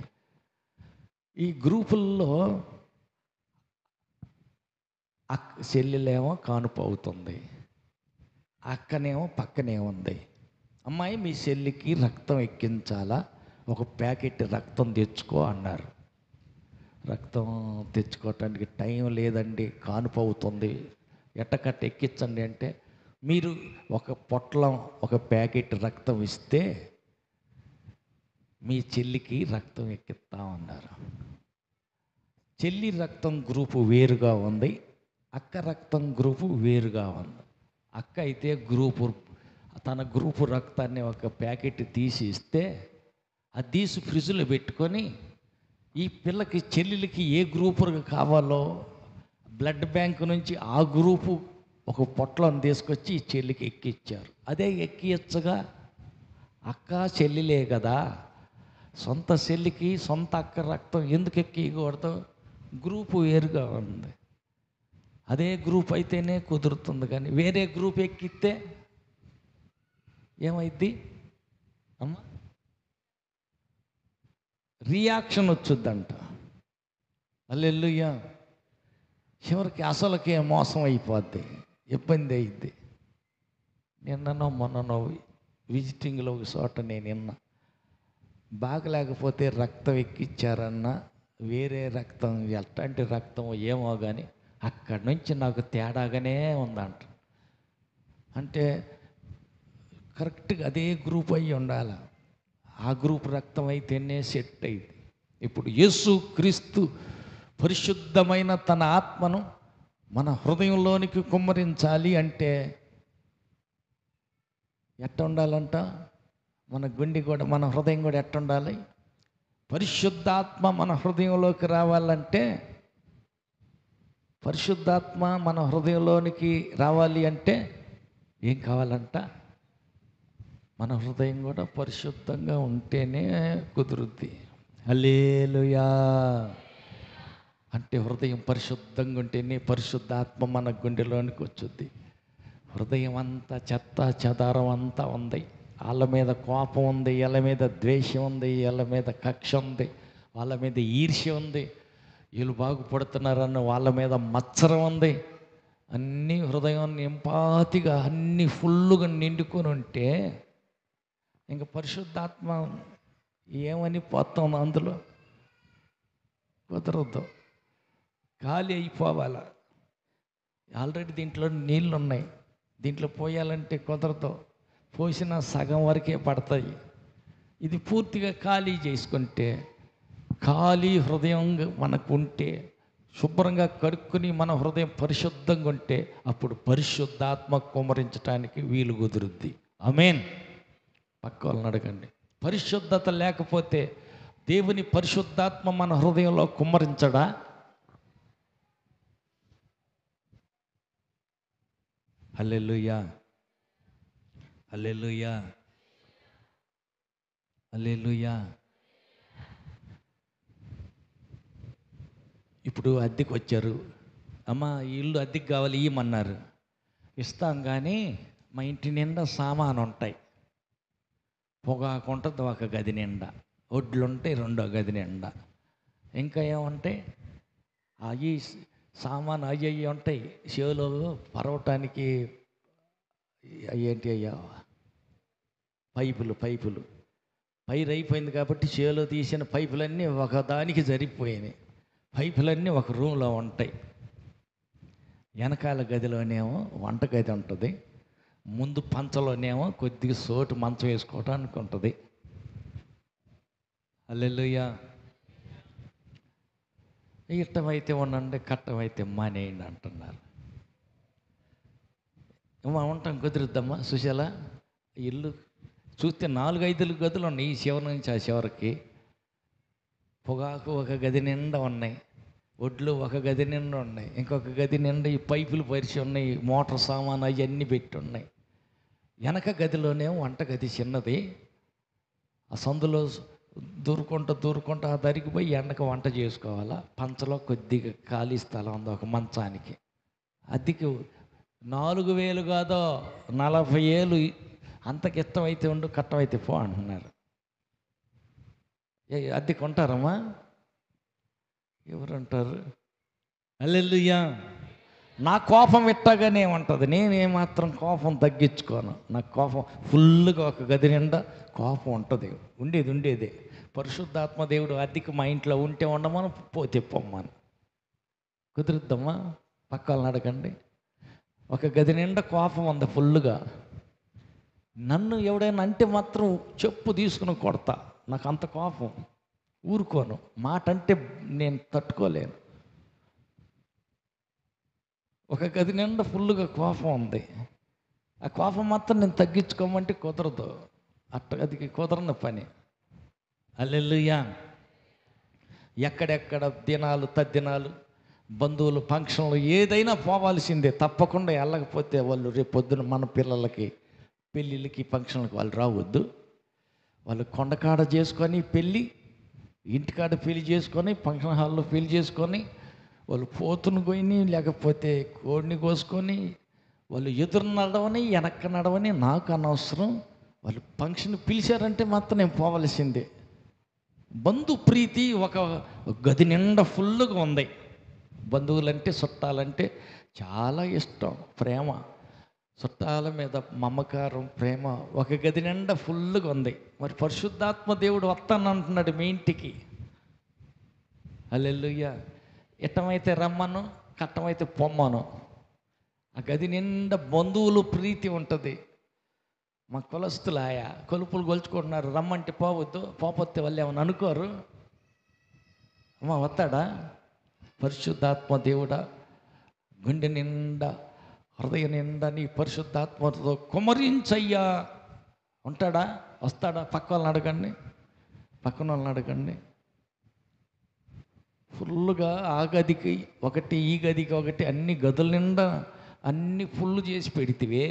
ఈ గ్రూపుల్లో చెల్లెలేమో కానుపు అవుతుంది, అక్కనేమో పక్కనే ఉంది. అమ్మాయి, మీ చెల్లికి రక్తం ఎక్కించాలా, ఒక ప్యాకెట్ రక్తం తెచ్చుకో అన్నారు. రక్తం తెచ్చుకోవటానికి టైం లేదండి, కానుపు అవుతుంది, ఎట్టకట్ట ఎక్కించండి అంటే, మీరు ఒక పొట్లం ఒక ప్యాకెట్ రక్తం ఇస్తే మీ చెల్లికి రక్తం ఎక్కిస్తామన్నారు. చెల్లి రక్తం గ్రూపు వేరుగా ఉంది, అక్క రక్తం గ్రూపు వేరుగా ఉంది. అక్క అయితే తన గ్రూపు రక్తాన్ని ఒక ప్యాకెట్ తీసి ఇస్తే, అది తీసి ఫ్రిడ్జ్లో పెట్టుకొని ఈ పిల్లకి చెల్లెలకి ఏ గ్రూపు కావాలో బ్లడ్ బ్యాంక్ నుంచి ఆ గ్రూపు ఒక పొట్లం తీసుకొచ్చి ఈ చెల్లికి ఎక్కిచ్చారు. అదే ఎక్కియచ్చగా, అక్క చెల్లిలే కదా, సొంత చెల్లికి సొంత అక్క రక్తం ఎందుకు ఎక్కియకూడదు? గ్రూపు వేరుగా ఉంది. అదే గ్రూప్ అయితేనే కుదురుతుంది, కానీ వేరే గ్రూప్ ఎక్కిస్తే ఏమైద్ది అమ్మ? రియాక్షన్ వచ్చుద్దంట. హల్లెలూయా. చివరికి అసలుకే మోసం అయిపోద్ది, ఇబ్బంది అయింది. మొన్ననో విజిటింగ్లో ఒక చోట నేను విన్నా, బాగలేకపోతే రక్తం ఎక్కిచ్చారన్నా, వేరే రక్తం ఎట్లాంటి రక్తం ఏమో కానీ అక్కడి నుంచి నాకు తేడాగానే ఉందంట. అంటే కరెక్ట్గా అదే గ్రూప్ అయ్యి ఉండాలి, ఆ గ్రూప్ రక్తం అయితేనే సెట్ అయింది. ఇప్పుడు యేసు క్రీస్తు పరిశుద్ధమైన తన ఆత్మను మన హృదయంలోనికి కుమ్మరించాలి అంటే ఎట్ట ఉండాలంట? మన హృదయం కూడా ఎట్ట ఉండాలి? పరిశుద్ధాత్మ మన హృదయంలోకి రావాలంటే, పరిశుద్ధాత్మ మన హృదయంలోనికి రావాలి అంటే ఏం కావాలంట? మన హృదయం కూడా పరిశుద్ధంగా ఉంటేనే కుదురుద్ది. హల్లెలూయా. అంటే హృదయం పరిశుద్ధంగా ఉంటేనే పరిశుద్ధాత్మ మన గుండెలోనికి వచ్చుద్ది. హృదయం అంతా చెత్త చెదారం అంతా ఉంది. వాళ్ళ మీద కోపం ఉంది, వీళ్ళ మీద ద్వేషం ఉంది, వీళ్ళ మీద కక్ష ఉంది, వాళ్ళ మీద ఈర్ష్య ఉంది, వీళ్ళు బాగుపడుతున్నారన్న వాళ్ళ మీద మత్సరం ఉంది. అన్నీ హృదయం నింపాతిగా అన్నీ ఫుల్లుగా నిండుకొని ఉంటే ఇంకా పరిశుద్ధాత్మ ఏమని పోతాం అందులో? కుదరద్దు, ఖాళీ అయిపోవాలి. ఆల్రెడీ దీంట్లో నీళ్ళు ఉన్నాయి, దీంట్లో పోయాలంటే కుదరదు, పోసిన సగం వరకే పడతాయి. ఇది పూర్తిగా ఖాళీ చేసుకుంటే, ఖాళీ హృదయం మనకు ఉంటే, శుభ్రంగా కడుక్కుని మన హృదయం పరిశుద్ధంగా ఉంటే అప్పుడు పరిశుద్ధాత్మ కుమ్మరించడానికి వీలు కుదురుద్ది. ఆమేన్. పక్క వాళ్ళని అడగండి, పరిశుద్ధత లేకపోతే దేవుని పరిశుద్ధాత్మ మన హృదయంలో కుమ్మరించడా? హల్లెలూయా, హల్లెలూయా, హల్లెలూయా. ఇప్పుడు అద్దెకి వచ్చారు, అమ్మ ఈ ఇల్లు అద్దెకి కావాలి ఇవ్వమన్నారు. ఇస్తాం, కానీ మా ఇంటి నిండా సామాను ఉంటాయి. పొగాకు ఉంటుంది ఒక గది నిండా, ఒడ్లు ఉంటాయి రెండో గది నిండా, ఇంకా ఏముంటాయి అవి సామాను అవి ఉంటాయి. చెవులో పరవటానికి ఏంటి అయ్యా పైపులు పైరు అయిపోయింది కాబట్టి చెవులో తీసిన పైపులన్నీ ఒకదానికి జరిగిపోయినాయి. పైపులన్నీ ఒక రూమ్లో ఉంటాయి. వెనకాల గదిలోనేమో వంట గది ఉంటుంది, ముందు పంచలోనేమో కొద్దిగా సోటు మంచం వేసుకోవటానికి ఉంటుంది. హల్లెలూయా. ఇష్టమైతే ఉండండి, కట్టమైతే మానేయండి అంటున్నారు. ఉంటాం కుదురుద్దమ్మా సుశీల? ఇల్లు చూస్తే 4-5 గదులు ఉన్నాయి, ఈ చివరి నుంచి ఆ చివరికి. పొగాకు ఒక గది నిండా ఉన్నాయి. ఒడ్లు ఒక గది నిండా ఉన్నాయి, ఇంకొక గది నిండా ఈ పైపులు పరిచి ఉన్నాయి, మోటార్ సామాను అవన్నీ పెట్టి ఉన్నాయి. వెనక గదిలోనే వంట గది చిన్నది. ఆ సందులో దూరుకుంటూ ఆ దరికి పోయి ఎండకు వంట చేసుకోవాలా. పంచలో కొద్దిగా ఖాళీ స్థలం ఉంది ఒక మంచానికి. అద్దెకి 4,000 కాదో 40,000, అంతకి ఇష్టమైతే ఉండు, కట్టమైతే పో అంటున్నారు. అద్దెకి ఉంటారమ్మా? ఎవరంటారు? హల్లెలూయా. నా కోపం ఇట్టగానే ఉంటుంది, నేనేమాత్రం కోపం తగ్గించుకోను. నాకు కోపం ఫుల్గా ఒక గది నిండా కోపం ఉంటుంది, ఉండేదే. పరిశుద్ధాత్మ దేవుడు అద్దెకి మా ఇంట్లో ఉంటే ఉండమని, పోతే పొమ్మని. కుదురుద్దమ్మా? పక్క వాళ్ళని అడగండి. ఒక గది నిండా కోపం ఉంది ఫుల్గా. నన్ను ఎవడైనా అంటే మాత్రం చెప్పు తీసుకుని కొడతా. నాకు అంత కోపం, ఊరుకోను. మాట అంటే నేను తట్టుకోలేను. ఒక గది నిండా ఫుల్గా కోపం ఉంది. ఆ కోపం మాత్రం నేను తగ్గించుకోమంటే కుదరదు. అదికి కుదరని పని. హల్లెలూయా. ఎక్కడెక్కడ దినాలు తద్దినాలు, బంధువులు, ఫంక్షన్లు ఏదైనా పోవాల్సిందే. తప్పకుండా వెళ్ళకపోతే వాళ్ళు రేపు పొద్దున మన పిల్లలకి పెళ్ళిళ్ళకి ఫంక్షన్లకు వాళ్ళు రావద్దు. వాళ్ళు కొండకాడ చేసుకొని పెళ్ళి, ఇంటికాడ పెళ్లి చేసుకొని, ఫంక్షన్ హాల్లో పెళ్లి చేసుకొని, వాళ్ళు పోతును పోయి లేకపోతే కోడిని కోసుకొని, వాళ్ళు ఎదురు నడవని వెనక్క నడవని నాకు అనవసరం. వాళ్ళు ఫంక్షన్ పిలిచారంటే మాత్రం నేను పోవలసిందే. బంధు ప్రీతి ఒక గది నిండా ఫుల్గా ఉంది. బంధువులంటే చుట్టాలంటే చాలా ఇష్టం, ప్రేమ, చుట్టాల మీద మమకారం, ప్రేమ ఒక గది నిండా ఫుల్గా ఉంది. మరి పరిశుద్ధాత్మ దేవుడు వస్తానంటున్నాడు మీ ఇంటికి. హల్లెలూయా. ఇట్టమైతే రమ్మను, కట్టమైతే పొమ్మను. ఆ గది నిండా బంధువులు ప్రీతి ఉంటుంది. మా కులస్తులు ఆయా కొలుపులు కొలుచుకుంటున్నారు, రమ్మంటే పోవద్దు, పోతే వాళ్ళు ఏమని అనుకోరు. అమ్మ వస్తాడా? పరిశుద్ధాత్మ దేవుడా గుండె నిండా హృదయం నిండా నీ పరిశుద్ధాత్మతో కుమరించయ్యా ఉంటాడా? వస్తాడా? పక్క వాళ్ళని అడగండి, పక్కన వాళ్ళని అడగండి. ఫుల్గా ఆ గదికి ఒకటి, ఈ గదికి ఒకటి, అన్ని గదుల నిండా అన్ని ఫుల్ చేసి పెడితివే.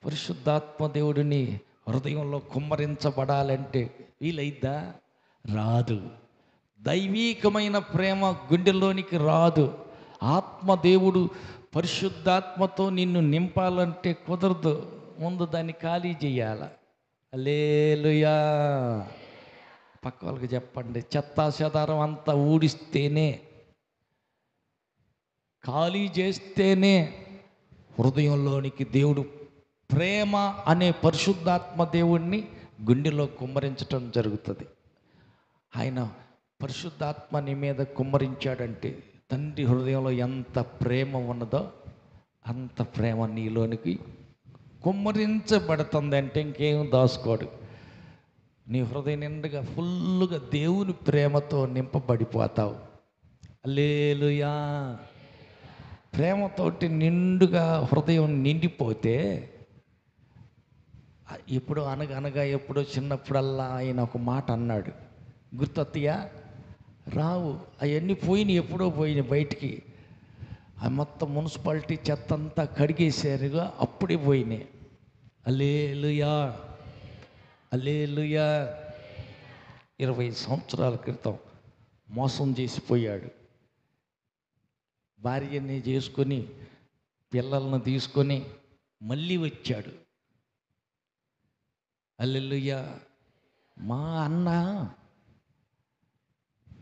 పరిశుద్ధాత్మ దేవుడిని హృదయంలో కుమ్మరించబడాలంటే వీలైద్దా? రాదు. దైవీకమైన ప్రేమ గుండెల్లోనికి రాదు. ఆత్మదేవుడు పరిశుద్ధాత్మతో నిన్ను నింపాలంటే కుదరదు. ముందు దాన్ని ఖాళీ చేయాల. హల్లెలూయా. పక్క వాళ్ళకి చెప్పండి, చెత్తా చెదారం అంతా ఊడిస్తేనే, ఖాళీ చేస్తేనే హృదయంలోనికి దేవుడు ప్రేమ అనే పరిశుద్ధాత్మ దేవుణ్ణి గుండెలో కుమ్మరించటం జరుగుతుంది. ఆయన పరిశుద్ధాత్మ నీ మీద కుమ్మరించాడంటే తండ్రి హృదయంలో ఎంత ప్రేమ ఉన్నదో అంత ప్రేమ నీలోనికి కుమ్మరించబడుతుంది. అంటే ఇంకేం దాచుకోడు. నీ హృదయం నిండుగా ఫుల్గా దేవుని ప్రేమతో నింపబడిపోతావు. హల్లెలూయా. ప్రేమతోటి నిండుగా హృదయం నిండిపోతే ఇప్పుడు అనగనగా ఎప్పుడో చిన్నప్పుడల్లా ఆయన ఒక మాట అన్నాడు, గుర్తొత్తయా? రావు. అవన్నీ పోయినాయి, ఎప్పుడో పోయినాయి బయటికి. ఆ మొత్తం మున్సిపాలిటీ చెత్త అంతా కడిగేసారుగా, అప్పుడే పోయినాయి. హల్లెలూయా. హల్లెలూయా. 20 సంవత్సరాల క్రితం మోసం చేసిపోయాడు. భార్యని చేసుకొని పిల్లలను తీసుకొని మళ్ళీ వచ్చాడు. హల్లెలూయా. మా అన్న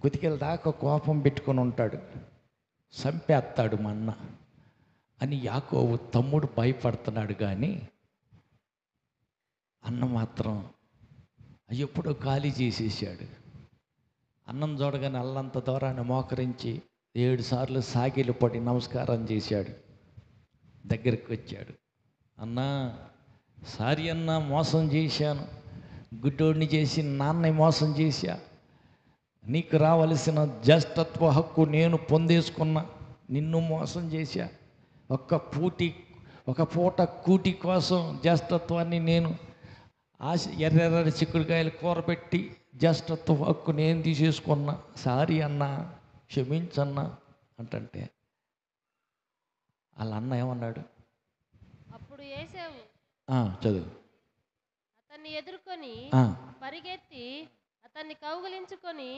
కుతికెళ్ళ దాకా కోపం పెట్టుకొని ఉంటాడు, చంపేస్తాడు మా అన్న అని యాకోబు తమ్ముడు భయపడుతున్నాడు. కానీ అన్న మాత్రం ఎప్పుడో ఖాళీ చేసేసాడు. అన్నం చూడగానే అల్లంత దూరాన్ని మోకరించి 7 సార్లు సాగిలు పడి నమస్కారం చేశాడు. దగ్గరికి వచ్చాడు. అన్నా సారీ అన్నా, మోసం చేశాను, గుడ్డోడిని చేసి నాన్న మోసం చేశా, నీకు రావలసిన జ్యేష్ఠత్వ హక్కు నేను పొందేసుకున్నా, నిన్ను మోసం చేశా, ఒక పూట కూటి కోసం జ్యేష్ఠత్వాన్ని నేను ఎర్రెర్ర చిక్కుడుకాయలు కూరబెట్టి జ్యేష్ఠత్వ హక్కు నేను తీసేసుకున్నా, సారీ అన్నా, క్షమించన్నా అంటే వాళ్ళ అన్న ఏమన్నాడు? అప్పుడు ఏసావు చదువు. అతన్ని ఎదుర్కొని పరిగెత్తి అతన్ని కౌగిలించుకొని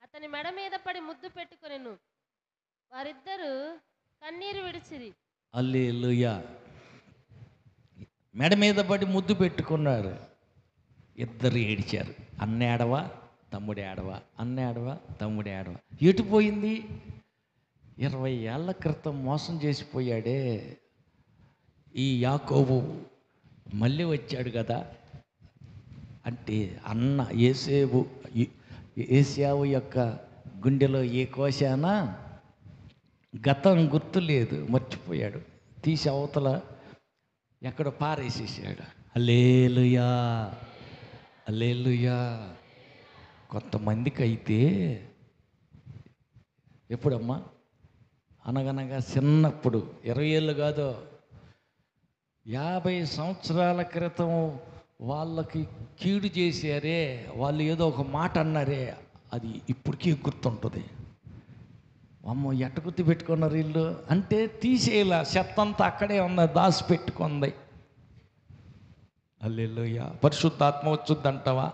అతని మెడ మీద పడి ముద్దు పెట్టుకొనెను. వారిద్దరూ కన్నీరు విడిచిరి. హల్లెలూయా. మెడ మీద పడి ముద్దు పెట్టుకున్నారు. ఇద్దరు ఏడిచారు. అన్న ఏడవా, తమ్ముడు ఏడవా, అన్న ఏడవా, తమ్ముడు ఏడవా. ఎటు పోయింది? 20 ఏళ్ల క్రితం మోసం చేసిపోయాడే ఈ యాకోబు మళ్ళీ వచ్చాడు కదా. అంటే అన్న ఏశావు యొక్క గుండెలో ఏ కోశానా గతం గుర్తు లేదు, మర్చిపోయాడు. తీసి అవతల ఎక్కడ పారేసేసాడు. హల్లెలూయా, హల్లెలూయా. కొంతమందికి అయితే ఎప్పుడమ్మా? అనగనగా చిన్నప్పుడు, 20 ఏళ్ళు కాదు, 50 సంవత్సరాల క్రితం వాళ్ళకి కీడు చేశారే, వాళ్ళు ఏదో ఒక మాట అన్నారే, అది ఇప్పటికీ గుర్తుంటుంది. అమ్మో ఎట్ట గుర్తు పెట్టుకున్నారు వీళ్ళు అంటే తీసేయాల, చెత్త అంతా అక్కడే ఉంది, దాచిపెట్టుకుంది. హల్లెలూయా. పరిశుద్ధాత్మ వచ్చుద్ది అంటావా?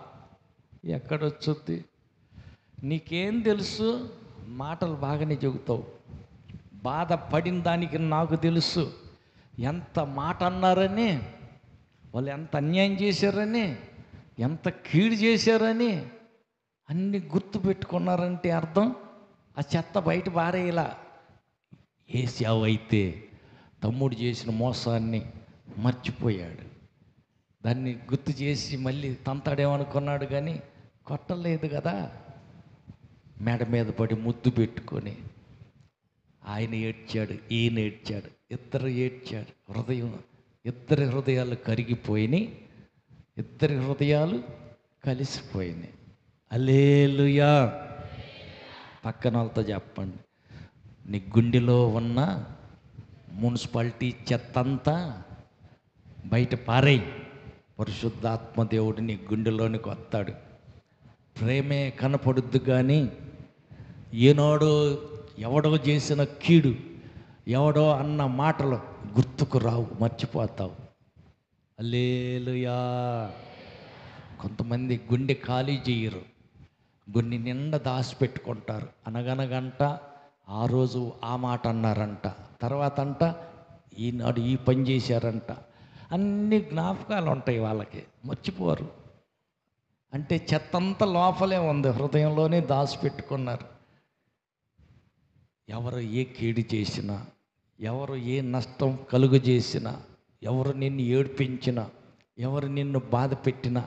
ఎక్కడొచ్చుద్ది? నీకేం తెలుసు? మాటలు బాగానే చెబుతావు. బాధపడిన దానికి నాకు తెలుసు. ఎంత మాట అన్నారని, వాళ్ళు ఎంత అన్యాయం చేశారని, ఎంత కీడు చేశారని అన్నీ గుర్తు పెట్టుకున్నారంటే అర్థం ఆ చెత్త బయట పారేయాల. ఏశావు అయితే తమ్ముడు చేసిన మోసాన్ని మర్చిపోయాడు. దాన్ని గుర్తు చేసి మళ్ళీ తంతాడేమనుకున్నాడు, కానీ కొట్టలేదు కదా. మెడ మీద పడి ముద్దు పెట్టుకొని ఆయన ఏడ్చాడు, ఈయన ఏడ్చాడు, ఇద్దరు ఏడ్చాడు. ఇద్దరి హృదయాలు కరిగిపోయినాయి, ఇద్దరి హృదయాలు కలిసిపోయినాయి. హల్లెలూయా. పక్కన వాళ్ళతో చెప్పండి, నీ గుండెలో ఉన్న మున్సిపాలిటీ చెత్తంతా బయట పారేయి. పరిశుద్ధాత్మ దేవుడు నీ గుండెలోనికి వస్తాడు. ప్రేమే కనపడుద్దు కానీ ఏనాడో ఎవడో చేసిన కీడు, ఎవడో అన్న మాటలు గుర్తుకు రావు, మర్చిపోతావు. హల్లెలూయా. కొంతమంది గుండె ఖాళీ చేయరు, గుండె నిండా దాచిపెట్టుకుంటారు. అనగనగంట ఆ రోజు ఆ మాట అన్నారంట, తర్వాత అంట ఈనాడు ఈ పని చేశారంట, అన్ని జ్ఞాపకాలు ఉంటాయి వాళ్ళకి, మర్చిపోరు. అంటే చెత్తంతా లోపలే ఉంది, హృదయంలోనే దాచిపెట్టుకున్నారు. ఎవరు ఏ కీడు చేసినా, ఎవరు ఏ నష్టం కలుగు చేసినా, ఎవరు నిన్ను ఏడ్పించినా, ఎవరు నిన్ను బాధ పెట్టినా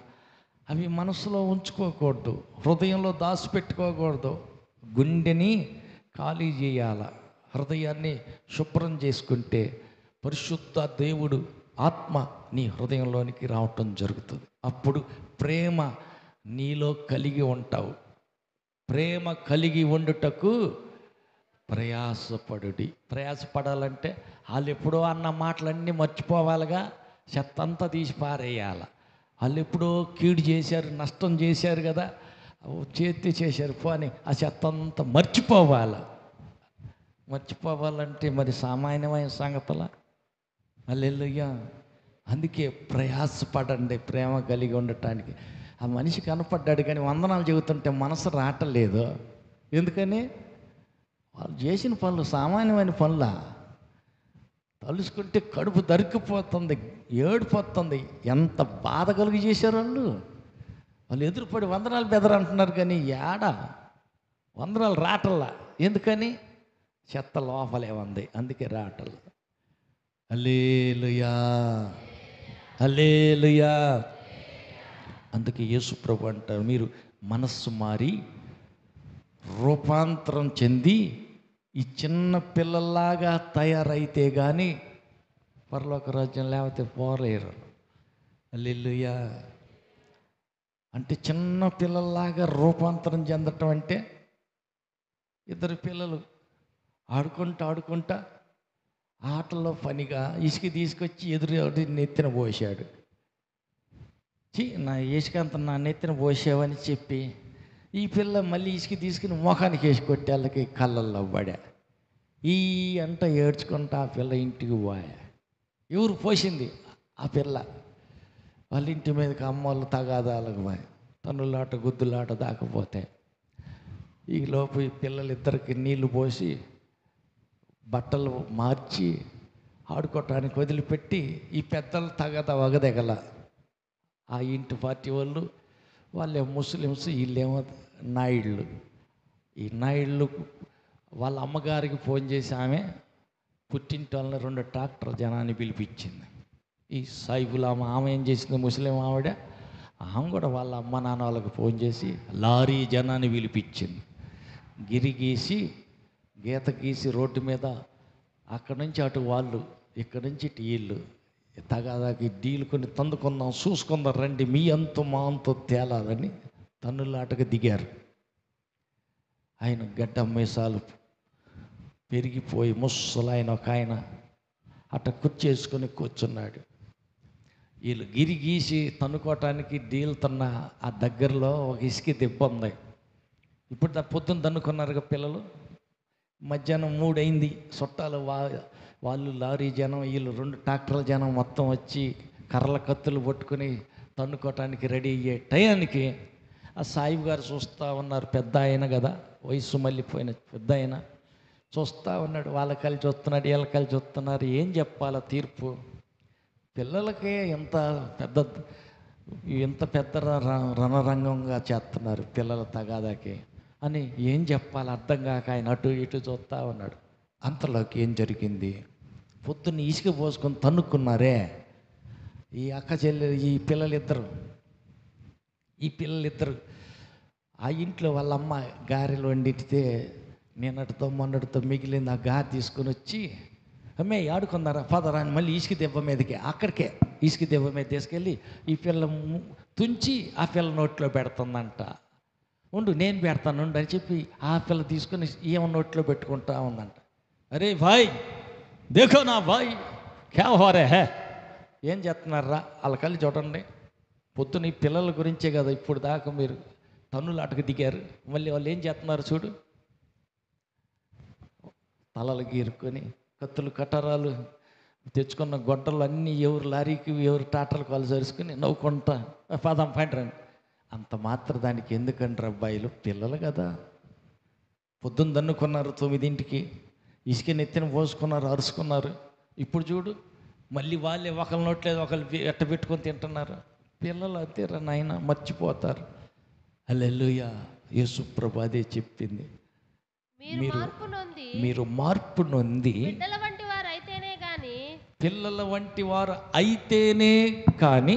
అవి మనసులో ఉంచుకోకూడదు, హృదయంలో దాచిపెట్టుకోకూడదు. గుండెని ఖాళీ చేయాల, హృదయాన్ని శుభ్రం చేసుకుంటే పరిశుద్ధ దేవుడు ఆత్మ నీ హృదయంలోనికి రావటం జరుగుతుంది. అప్పుడు ప్రేమ నీలో కలిగి ఉంటావు. ప్రేమ కలిగి ఉండుటకు ప్రయాసపడాలంటే వాళ్ళు ఎప్పుడో అన్న మాటలన్నీ మర్చిపోవాలిగా, చెత్తంతా తీసి పారేయాల. వాళ్ళు ఎప్పుడో కీడు చేశారు, నష్టం చేశారు కదా, చేతి చేశారు పోని ఆ చెత్తంతా మర్చిపోవాలంటే మరి సామాన్యమైన సంగతుల. హల్లెలూయా. అందుకే ప్రయాసపడండి ప్రేమ కలిగి ఉండటానికి. ఆ మనిషి కనపడ్డాడు కానీ వందనాలు చెబుతుంటే మనసు రావట్లేదు. ఎందుకని? వాళ్ళు చేసిన పనులు సామాన్యమైన పనులా? తలుసుకుంటే కడుపు దరికిపోతుంది, ఏడిపోతుంది. ఎంత బాధ కలిగి చేశారు వాళ్ళు ఎదురుపడి వందనాలు బెదరంటున్నారు కానీ ఏడా వందనాలు రాటల్లా. ఎందుకని? చెత్త లోపలే ఉంది, అందుకే రాటల్లా. హల్లెలూయా, హల్లెలూయా. అందుకే యేసు ప్రభు అంటారు, మీరు మనస్సు మారి రూపాంతరం చెంది ఈ చిన్న పిల్లల్లాగా తయారైతే కానీ పరలోక రాజ్యం లేకపోతే పోలేరు. హల్లెలూయా. అంటే చిన్న పిల్లల్లాగా రూపాంతరం చెందటం అంటే ఇద్దరు పిల్లలు ఆడుకుంటా ఆటల్లో పనిగా ఇసుక తీసుకొచ్చి ఎదురు నెత్తిన పోసాడు. నా ఇసుక అంత నా నెత్తిన పోసావని చెప్పి ఈ పిల్ల మళ్ళీ ఇసుక తీసుకుని మొఖానికి వేసి కొట్టి వాళ్ళకి కళ్ళల్లో పడా. ఈ అంట ఏడ్చుకుంటా ఆ పిల్ల ఇంటికి పోయా. ఎవరు పోసింది? ఆ పిల్ల. వాళ్ళ ఇంటి మీదకి అమ్మోళ్ళు తగాదాలకు పోయి తన్నులాట గుద్దులాట దాకపోతే ఈలోపు ఈ పిల్లలిద్దరికి నీళ్లు పోసి బట్టలు మార్చి ఆడుకోవటానికి వదిలిపెట్టి ఈ పెద్దలు తగద వగదెగల. ఆ ఇంటి పార్టీ వాళ్ళే ముస్లిమ్స్, వీళ్ళేమో నాయుళ్ళు. ఈ నాయుళ్ళు వాళ్ళ అమ్మగారికి ఫోన్ చేసి ఆమె పుట్టింటి వాళ్ళని 2 ట్రాక్టర్ జనాన్ని పిలిపించింది. ఈ సాయిబుల్ ఆమె ఏం చేసింది? ముస్లిం ఆవిడ. ఆమె కూడా వాళ్ళ అమ్మ నాన్న వాళ్ళకి ఫోన్ చేసి లారీ జనాన్ని పిలిపించింది. గిరి గీసి గీత గీసి రోడ్డు మీద అక్కడి నుంచి అటు వాళ్ళు, ఇక్కడి నుంచి ఇటు వీళ్ళు తగాదాకి డీలు కొన్ని తందుకుందాం, చూసుకుందాం రండి, మీ అంతు మా అంతు తేలాలని తన్నులాటకు దిగారు. ఆయన గడ్డ మీసాలు పెరిగిపోయి ముసలాయన ఒక ఆయన అట్ట కుర్చేసుకొని కూర్చున్నాడు. వీళ్ళు గిరి గీసి తన్నుకోవటానికి డీలుతున్న ఆ దగ్గరలో ఒక ఇసుక దెబ్బ ఉంది. ఇప్పుడు పొద్దున్న తన్నుకున్నారుగా పిల్లలు. మధ్యాహ్నం 3 అయింది. చుట్టాలు వాళ్ళు లారీ జనం, వీళ్ళు 2 ట్రాక్టర్ల జనం మొత్తం వచ్చి కర్రల కత్తులు పట్టుకొని తన్నుకోవటానికి రెడీ అయ్యే టయానికి ఆ సాయిబు గారు చూస్తూ ఉన్నారు. పెద్ద ఆయన కదా, వయసు మళ్ళీపోయిన పెద్ద ఆయన చూస్తూ ఉన్నాడు. వాళ్ళ కలిసి చూస్తున్నాడు, వీళ్ళ కలిసి చూస్తున్నారు. ఏం చెప్పాలా తీర్పు? పిల్లలకే ఎంత పెద్ద రణరంగంగా చేస్తున్నారు పిల్లల తగాదాకి అని ఏం చెప్పాలి అర్థం కాక ఆయన అటు ఇటు చూస్తూ ఉన్నాడు. అంతలోకి ఏం జరిగింది? పొద్దున్న ఇసుక పోసుకొని తన్నుకున్నారే ఈ అక్క చెల్లెలు, ఈ పిల్లలిద్దరు ఆ ఇంట్లో వాళ్ళ అమ్మ గారెలు వండితే నిన్నటితో మొన్నటితో మిగిలింది. ఆ గారె తీసుకొని వచ్చి అమ్మే ఆడుకున్నారా ఫాదర్ అని మళ్ళీ ఇసుక దెబ్బ మీదకి అక్కడికే ఇసుక దెబ్బ మీద తీసుకెళ్ళి ఈ పిల్ల తుంచి ఆ పిల్ల నోట్లో పెడుతుందంట. ఉండు నేను పెడతాను అని చెప్పి ఆ పిల్ల తీసుకొని ఏమో నోట్లో పెట్టుకుంటా ఉందంట. అరే భాయ్ దేఖో నా భాయ్ క్యా హో రే హే, ఏం చేస్తున్నారా? వాళ్ళ కళ్ళు చూడండి. పొద్దున ఈ పిల్లల గురించే కదా ఇప్పుడు దాకా మీరు తన్నులాటకు దిగారు. మళ్ళీ వాళ్ళు ఏం చేస్తున్నారు చూడు. తలలు గీరుకొని కత్తులు కటరాలు తెచ్చుకున్న గొడ్డలు అన్నీ ఎవరు లారీకి ఎవరు టాటర్లకు వాళ్ళు సరుచుకుని నవ్వుకుంటా పదం పంటరండి. అంత మాత్రం దానికి ఎందుకంటారు అబ్బాయిలు? పిల్లలు కదా. పొద్దున్న దన్నుకున్నారు 9ంటికి, ఇసుక నెత్తిన పోసుకున్నారు, అరుచుకున్నారు. ఇప్పుడు చూడు మళ్ళీ వాళ్ళే ఒకరి నోట్లేదు ఒకరు ఎట్ట పెట్టుకొని తింటున్నారు. పిల్లలు అంతేరా నాయన, మర్చిపోతారు. హల్లెలూయా. యేసు ప్రభు అదే చెప్పింది, మీరు మార్పు నొంది పిల్లల వంటి వారు అయితేనే కానీ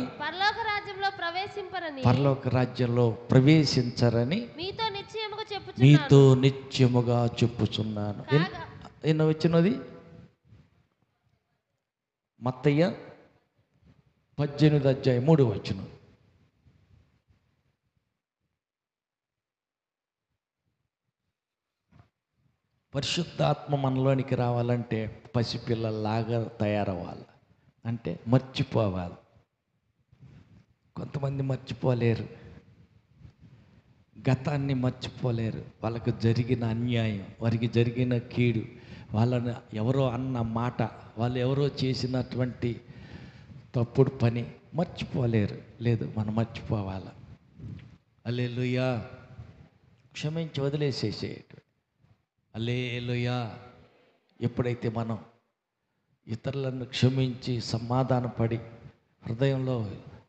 పరలోక రాజ్యంలో ప్రవేశించరని మీతో నిత్యముగా చెప్పుచున్నాను. ఎన్నో వచ్చినది? మత్తయ్య 18:3 పరిశుద్ధాత్మ మనలోనికి రావాలంటే పసిపిల్లల్లాగా తయారవ్వాలి. అంటే మర్చిపోవాలి. కొంతమంది మర్చిపోలేరు, గతాన్ని మర్చిపోలేరు. వాళ్ళకు జరిగిన అన్యాయం, వారికి జరిగిన కీడు, వాళ్ళని ఎవరో అన్న మాట, వాళ్ళు ఎవరో చేసినటువంటి తప్పుడు పని మర్చిపోలేరు. లేదు, మనం మర్చిపోవాలి. హల్లెలూయా. క్షమించి వదిలేసేసేయటం. హల్లెలూయా. ఎప్పుడైతే మనం ఇతరులను క్షమించి సమాధానపడి హృదయంలో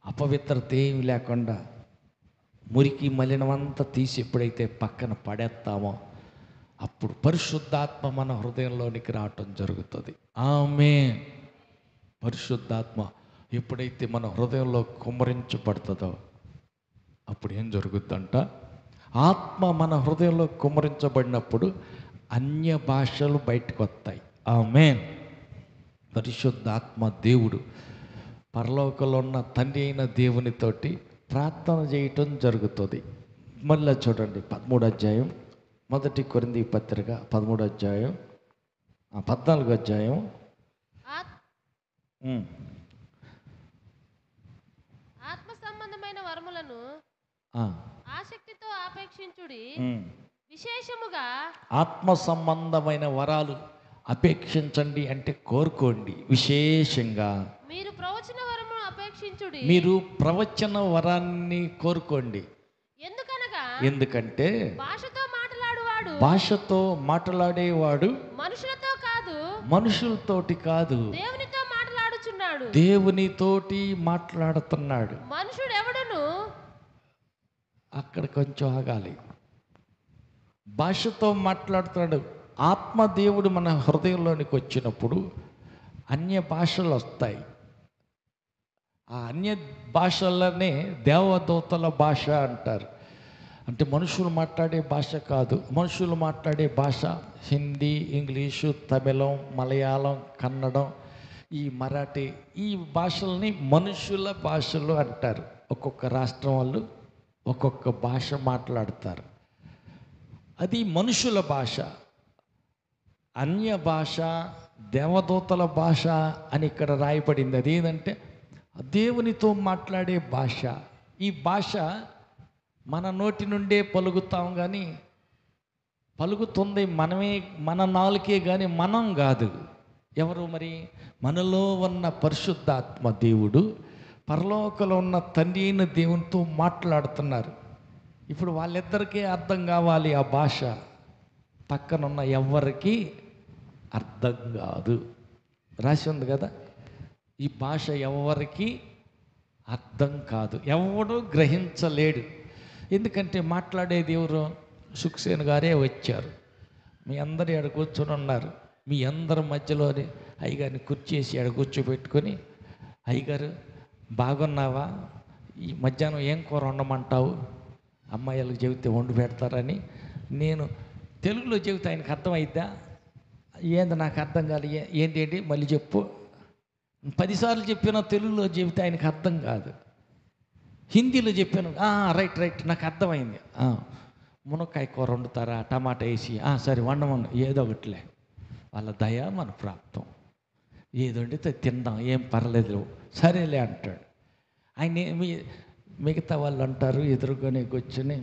అపవిత్రత ఏమి లేకుండా మురికి మలినమంతా తీసి ఎప్పుడైతే పక్కన పడేస్తామో అప్పుడు పరిశుద్ధాత్మ మన హృదయంలోనికి రావటం జరుగుతుంది. ఆమేన్. పరిశుద్ధాత్మ ఎప్పుడైతే మన హృదయంలో కుమ్మరించబడుతుందో అప్పుడు ఏం జరుగుద్దంట? ఆత్మ మన హృదయంలో కుమ్మరించబడినప్పుడు అన్య భాషలు బయటకు వస్తాయి. ఆమేన్. పరిశుద్ధాత్మ దేవుడు పరలోకంలో ఉన్న తండ్రి అయిన దేవునితోటి ప్రార్థన చేయటం జరుగుతుంది. మళ్ళీ చూడండి 13వ అధ్యాయం, 1 కొరింథీ పత్రిక 13వ అధ్యాయం 14వ అధ్యాయం. ఆత్మ సంబంధమైన వరములను ఆసక్తితో ఆపేక్షించుడి. ఉమ్. విశేషముగా ఆత్మ సంబంధమైన వరాలు అపేక్షించండి అంటే కోరుకోండి. విశేషంగా మీరు ప్రవచన వరమును అపేక్షించుడి. మీరు ప్రవచన వరాన్ని కోరుకోండి. ఎందుకనగా ఎందుకంటే భాషతో మాట్లాడువాడు భాషతో మాట్లాడేవాడు మనుషులతో కాదు, మనుషులతోటి కాదు, దేవునితో మాట్లాడుచున్నాడు. దేవునితోటి మాట్లాడుతున్నాడు. మనుషుడు ఎవడును అక్కడ కొంచెం ఆగాలి. భాషతో మాట్లాడుతున్నాడు. ఆత్మదేవుడు మన హృదయంలోనికి వచ్చినప్పుడు అన్య భాషలు వస్తాయి. ఆ అన్య భాషలనే దేవదూతల భాష అంటారు. అంటే మనుషులు మాట్లాడే భాష కాదు. మనుషులు మాట్లాడే భాష హిందీ, ఇంగ్లీషు, తమిళం, మలయాళం, కన్నడం, ఈ మరాఠీ, ఈ భాషల్ని మనుషుల భాషలు అంటారు. ఒక్కొక్క రాష్ట్రం వాళ్ళు ఒక్కొక్క భాష మాట్లాడతారు. అది మనుషుల భాష. అన్య భాష దేవదూతల భాష అని ఇక్కడ రాయబడింది. అదేంటంటే దేవునితో మాట్లాడే భాష. ఈ భాష మన నోటి నుండే పలుకుతాం, కానీ పలుకుతుంది మనమే, మన నాలుకే, కానీ మనం కాదు. ఎవరు మరి? మనలో ఉన్న పరిశుద్ధాత్మ దేవుడు పరలోకంలో ఉన్న తండ్రి అయిన దేవునితో మాట్లాడుతున్నారు. ఇప్పుడు వాళ్ళిద్దరికీ అర్థం కావాలి ఆ భాష. పక్కనున్న ఎవ్వరికి అర్థం కాదు. రాసి ఉంది కదా, ఈ భాష ఎవరికి అర్థం కాదు, ఎవడు గ్రహించలేడు. ఎందుకంటే మాట్లాడేది ఎవరు? సుఖ్సేన్ గారే వచ్చారు. మీ అందరి ఆడ కూర్చొని ఉన్నారు. మీ అందరి మధ్యలోనే అయ్యగారిని కుర్చేసి ఆడ కూర్చోబెట్టుకొని, అయ్యగారు బాగున్నావా, ఈ మధ్యాహ్నం ఏం కూర వండమంటావు, అమ్మాయిలకు చెబితే వండి పెడతారని నేను తెలుగులో చెబితే ఆయనకు అర్థమైద్దా? ఏంది నాకు అర్థం కాదు, ఏంటి మళ్ళీ చెప్పు. 10 సార్లు చెప్పినా తెలుగులో చెబితే ఆయనకు అర్థం కాదు. హిందీలో చెప్పాను, రైట్ నాకు అర్థమైంది. మునక్కాయ కూర వండుతారా, టమాటా వేసి, సరే వండమను, ఏదో ఒకటిలే. వాళ్ళ దయ మన ప్రాప్తం. ఏది వండితే తిందాం, ఏం పర్లేదు, సరేలే అంటాడు. ఆయన మిగతా వాళ్ళు అంటారు ఎదురుగానే కూర్చొని,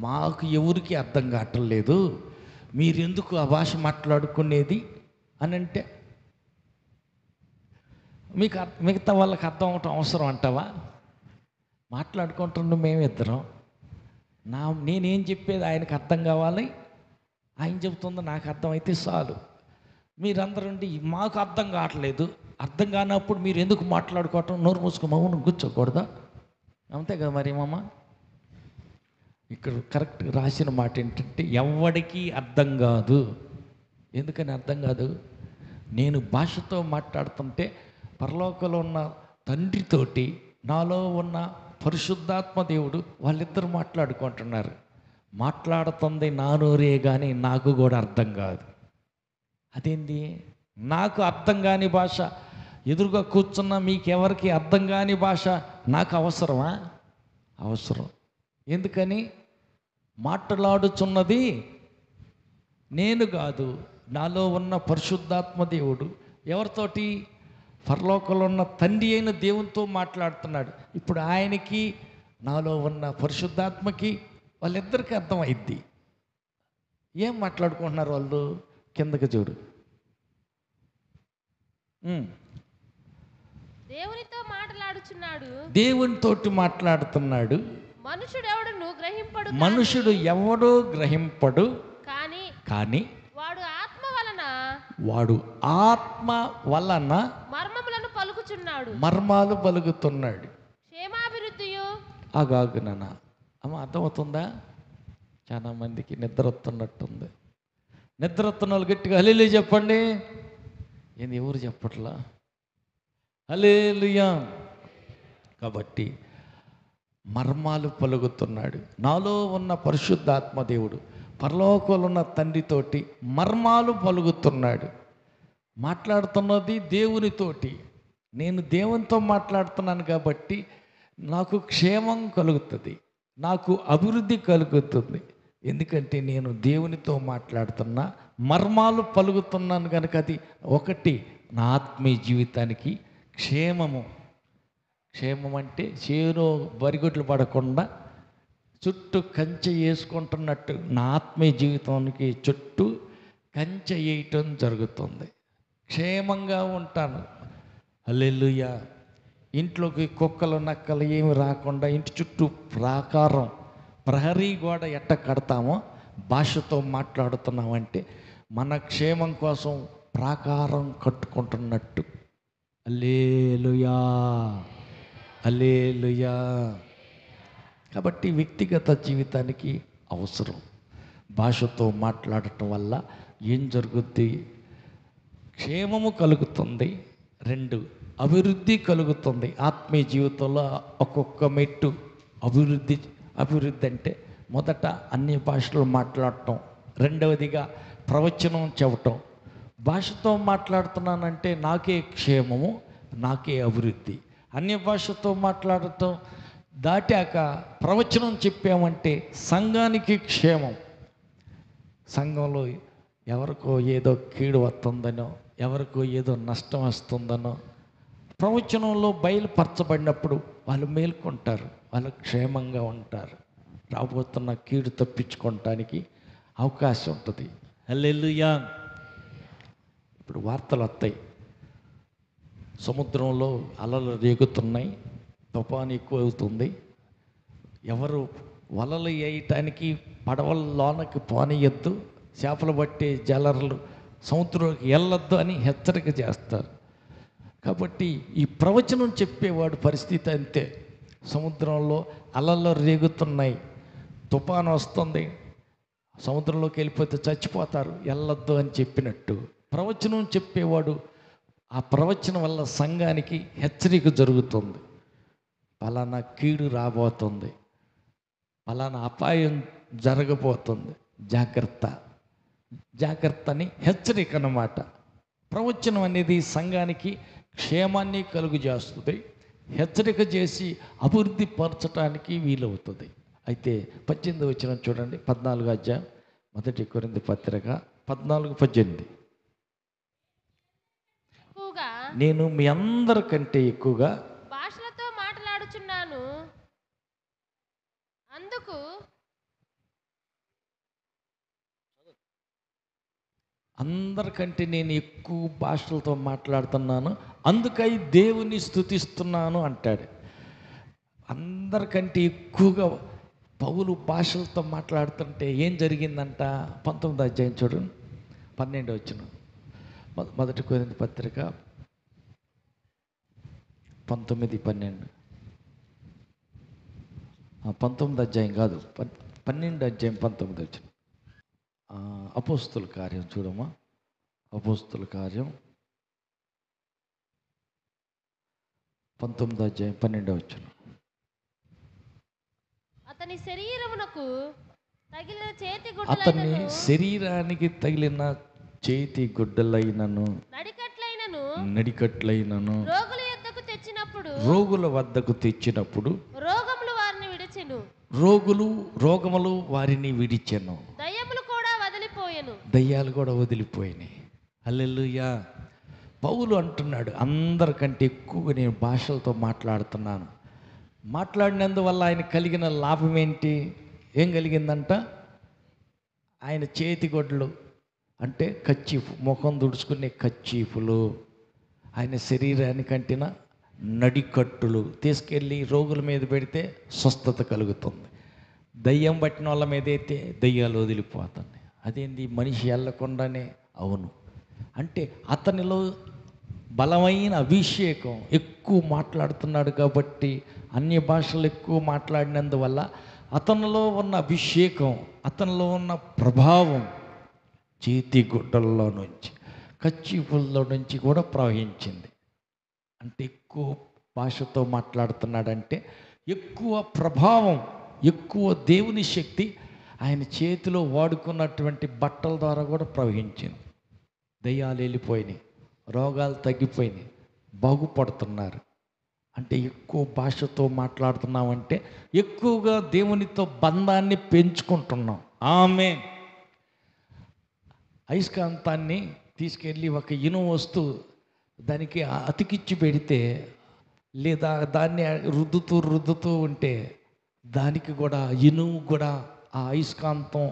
మాకు ఎవరికి అర్థం కావట్లేదు, మీరెందుకు ఆ భాష మాట్లాడుకునేది అని అంటే, మీకు మిగతా వాళ్ళకి అర్థం అవటం అవసరం అంటావా? మాట్లాడుకుంటున్నాం మేమిద్దరం. నేనేం చెప్పేది ఆయనకు అర్థం కావాలి, ఆయన చెబుతుంది నాకు అర్థమైతే చాలు. మీరందరూ మాకు అర్థం కావట్లేదు, అర్థం కానప్పుడు మీరు ఎందుకు మాట్లాడుకోవటం, నోరు మూసుకు మౌనం కూర్చోకూడదా? అంతే కదా మరి మామ. ఇక్కడ కరెక్ట్గా రాసిన మాట ఏంటంటే ఎవడికి అర్థం కాదు. ఎందుకని అర్థం కాదు? నేను భాషతో మాట్లాడుతుంటే పరలోకంలో ఉన్న తండ్రితోటి నాలో ఉన్న పరిశుద్ధాత్మ దేవుడు వాళ్ళిద్దరు మాట్లాడుకుంటున్నారు. మాట్లాడుతుంది నా నోరే, కానీ నాకు కూడా అర్థం కాదు. అదేంటి? నాకు అర్థం కాని భాష, ఎదురుగా కూర్చున్న మీకెవరికి అర్థం కాని భాష నాకు అవసరమా? అవసరం. ఎందుకని? మాట్లాడుచున్నది నేను కాదు, నాలో ఉన్న పరిశుద్ధాత్మ దేవుడు. ఎవరితోటి? పరలోకంలో ఉన్న తండ్రి అయిన దేవునితో మాట్లాడుతున్నాడు. ఇప్పుడు ఆయనకి నాలో ఉన్న పరిశుద్ధాత్మకి వాళ్ళిద్దరికీ అర్థమైద్ది. ఏం మాట్లాడుకుంటున్నారు వాళ్ళు? కిందకి చూడు. దేవునితో మాట్లాడుచున్నాడు, దేవునితోటి మాట్లాడుతున్నాడు. మనుషుడు ఎవడో గ్రహింపడు, కానీ వాడు ఆత్మ వలన మర్మాలు పలుకుతున్నాడు. ఆగాగునన్న అమ్మ, అర్థమవుతుందా? చాలా మందికి నిద్ర వస్తున్నట్టుంది. నిద్ర వస్తున్న వాళ్ళు గట్టిగా హల్లెలూయా చెప్పండి. ఏంది ఎవరు చెప్పట్లా? హల్లెలూయా. కాబట్టి మర్మాలు పలుకుతున్నాడు. నాలో ఉన్న పరిశుద్ధాత్మ దేవుడు పరలోకంలో ఉన్న తండ్రితోటి మర్మాలు పలుకుతున్నాడు. మాట్లాడుతున్నది దేవునితోటి. నేను దేవునితో మాట్లాడుతున్నాను కాబట్టి నాకు క్షేమం కలుగుతుంది, నాకు అభివృద్ధి కలుగుతుంది. ఎందుకంటే నేను దేవునితో మాట్లాడుతున్నా, మర్మాలు పలుకుతున్నాను కనుక అది ఒకటి నా ఆత్మీయ జీవితానికి క్షేమము. క్షేమం అంటే చేను బరిగొడ్లు పడకుండా చుట్టూ కంచె వేసుకుంటున్నట్టు నా ఆత్మీయ జీవితానికి చుట్టూ కంచె వేయటం జరుగుతుంది. క్షేమంగా ఉంటాను. హల్లెలూయా. ఇంట్లోకి కుక్కలు నక్కలు ఏమి రాకుండా ఇంటి చుట్టూ ప్రాకారం ప్రహరీ గోడ ఎట్ట కడతామో భాషతో మాట్లాడుతున్నామంటే మన క్షేమం కోసం ప్రాకారం కట్టుకుంటున్నట్టు. హల్లెలూయా, హల్లెలూయా. కాబట్టి వ్యక్తిగత జీవితానికి అవసరం. భాషతో మాట్లాడటం వల్ల ఏం జరుగుద్ది? క్షేమము కలుగుతుంది. 2, అభివృద్ధి కలుగుతుంది. ఆత్మీయ జీవితంలో ఒక్కొక్క మెట్టు అభివృద్ధి అంటే మొదట అన్ని భాషలు మాట్లాడటం, రెండవదిగా ప్రవచనం చెప్పటం. భాషతో మాట్లాడుతున్నానంటే నాకే క్షేమము, నాకే అభివృద్ధి. అన్య భాషతో మాట్లాడటం దాటాక ప్రవచనం చెప్పామంటే సంఘానికి క్షేమం. సంఘంలో ఎవరికో ఏదో కీడు వస్తుందనో, ఎవరికో ఏదో నష్టం వస్తుందనో ప్రవచనంలో బయలుపరచబడినప్పుడు వాళ్ళు మేల్కొంటారు, వాళ్ళు క్షేమంగా ఉంటారు. రాబోతున్న కీడు తప్పించుకోవటానికి అవకాశం ఉంటుంది. హల్లెలూయా. ఇప్పుడు వార్తలు వస్తాయి, సముద్రంలో అలలు రేగుతున్నాయి, తుఫాను ఎక్కువ అవుతుంది, ఎవరు వలలు వేయటానికి పడవల లోనకి పోనీయద్దు, చేపలు పట్టే జాలర్లు సముద్రంలోకి వెళ్ళొద్దు అని హెచ్చరిక చేస్తారు. కాబట్టి ఈ ప్రవచనం చెప్పేవాడు పరిస్థితి అంతే. సముద్రంలో అలలు రేగుతున్నాయి, తుఫాను వస్తుంది, సముద్రంలోకి వెళ్ళిపోతే చచ్చిపోతారు, వెళ్ళొద్దు అని చెప్పినట్టు ప్రవచనం చెప్పేవాడు ఆ ప్రవచనం వల్ల సంఘానికి హెచ్చరిక జరుగుతుంది. పలానా కీడు రాబోతుంది, పలానా అపాయం జరగబోతుంది, జాగ్రత్త జాగ్రత్త అని హెచ్చరిక అన్నమాట. ప్రవచనం అనేది సంఘానికి క్షేమాన్ని కలుగు చేస్తుంది, హెచ్చరిక చేసి అభివృద్ధి పరచడానికి వీలవుతుంది. అయితే 18 వచనం చూడండి, 14 అధ్యాయం 1 కొరింథీ పత్రిక 14:18. నేను మీ అందరికంటే ఎక్కువగా భాషలతో మాట్లాడుచున్నాను, అందుకు అందరికంటే నేను ఎక్కువ భాషలతో మాట్లాడుతున్నాను, అందుకై దేవుని స్తుతిస్తున్నాను అంటాడు. అందరికంటే ఎక్కువగా పౌలు భాషలతో మాట్లాడుతుంటే ఏం జరిగిందంట? 19 అధ్యాయం చూడండి, 12 వచనం. 1 కొరింథీ పత్రిక 19:12. 19 అధ్యాయం కాదు, 12 అధ్యాయం 19 వచనం. అపోస్తుల కార్యం చూడమ్మా, అపోస్తుల కార్యం 19 అధ్యాయం 12 వచనం. అతని శరీరమునకు తగిలిన చేతి అతని గుడ్డలైనను, శరీరానికి తగిలిన చేతి గుడ్డలైనను, నడికట్లైనను రోగుల యొద్దకు తెచ్చినప్పుడు, రోగుల వద్దకు తెచ్చినప్పుడు రోగములు వారిని విడిచెను, రోగములు వారిని విడిచెను, దయ్యములు కూడా వదిలిపోయెను, దయ్యాలు కూడా వదిలిపోయినాయి. హల్లెలూయా. పౌలు అంటున్నాడు, అందరికంటే ఎక్కువగా నేను భాషలతో మాట్లాడుతున్నాను. మాట్లాడినందువల్ల ఆయన కలిగిన లాభం ఏంటి? ఏం కలిగిందంట? ఆయన చేతిగొడ్లు అంటే కచ్చీఫ్, ముఖం తుడుచుకునే కచ్చీఫులు, ఆయన శరీరానికి అంటిన నడికట్టులు తీసుకెళ్ళి రోగుల మీద పెడితే స్వస్థత కలుగుతుంది. దయ్యం పట్టిన వాళ్ళ మీద అయితే దయ్యాలు వదిలిపోతుంది. అదేంది, మనిషి వెళ్ళకుండానే? అవును. అంటే అతనిలో బలమైన అభిషేకం, ఎక్కువ మాట్లాడుతున్నాడు కాబట్టి, అన్య భాషలు ఎక్కువ మాట్లాడినందువల్ల అతనిలో ఉన్న అభిషేకం, అతనిలో ఉన్న ప్రభావం చేతి గుడ్డల్లో నుంచి, కచ్చీపుల్లో నుంచి కూడా ప్రవహించింది. అంటే ఎక్కువ భాషతో మాట్లాడుతున్నాడంటే ఎక్కువ ప్రభావం, ఎక్కువ దేవుని శక్తి ఆయన చేతిలో వాడుకున్నటువంటి బట్టల ద్వారా కూడా ప్రవహించింది. దయ్యాలు వెళ్ళిపోయినాయి, రోగాలు తగ్గిపోయినాయి, బాగుపడుతున్నారు. అంటే ఎక్కువ భాషతో మాట్లాడుతున్నామంటే ఎక్కువగా దేవునితో బంధాన్ని పెంచుకుంటున్నాం. ఆమేన్. అయస్కాంతాన్ని తీసుకెళ్ళి ఒక ఇనుము వస్తువు దానికి అతికిచ్చి పెడితే, లేదా దాన్ని రుద్దుతూ ఉంటే దానికి కూడా ఇనుము కూడా ఆ అయస్కాంతం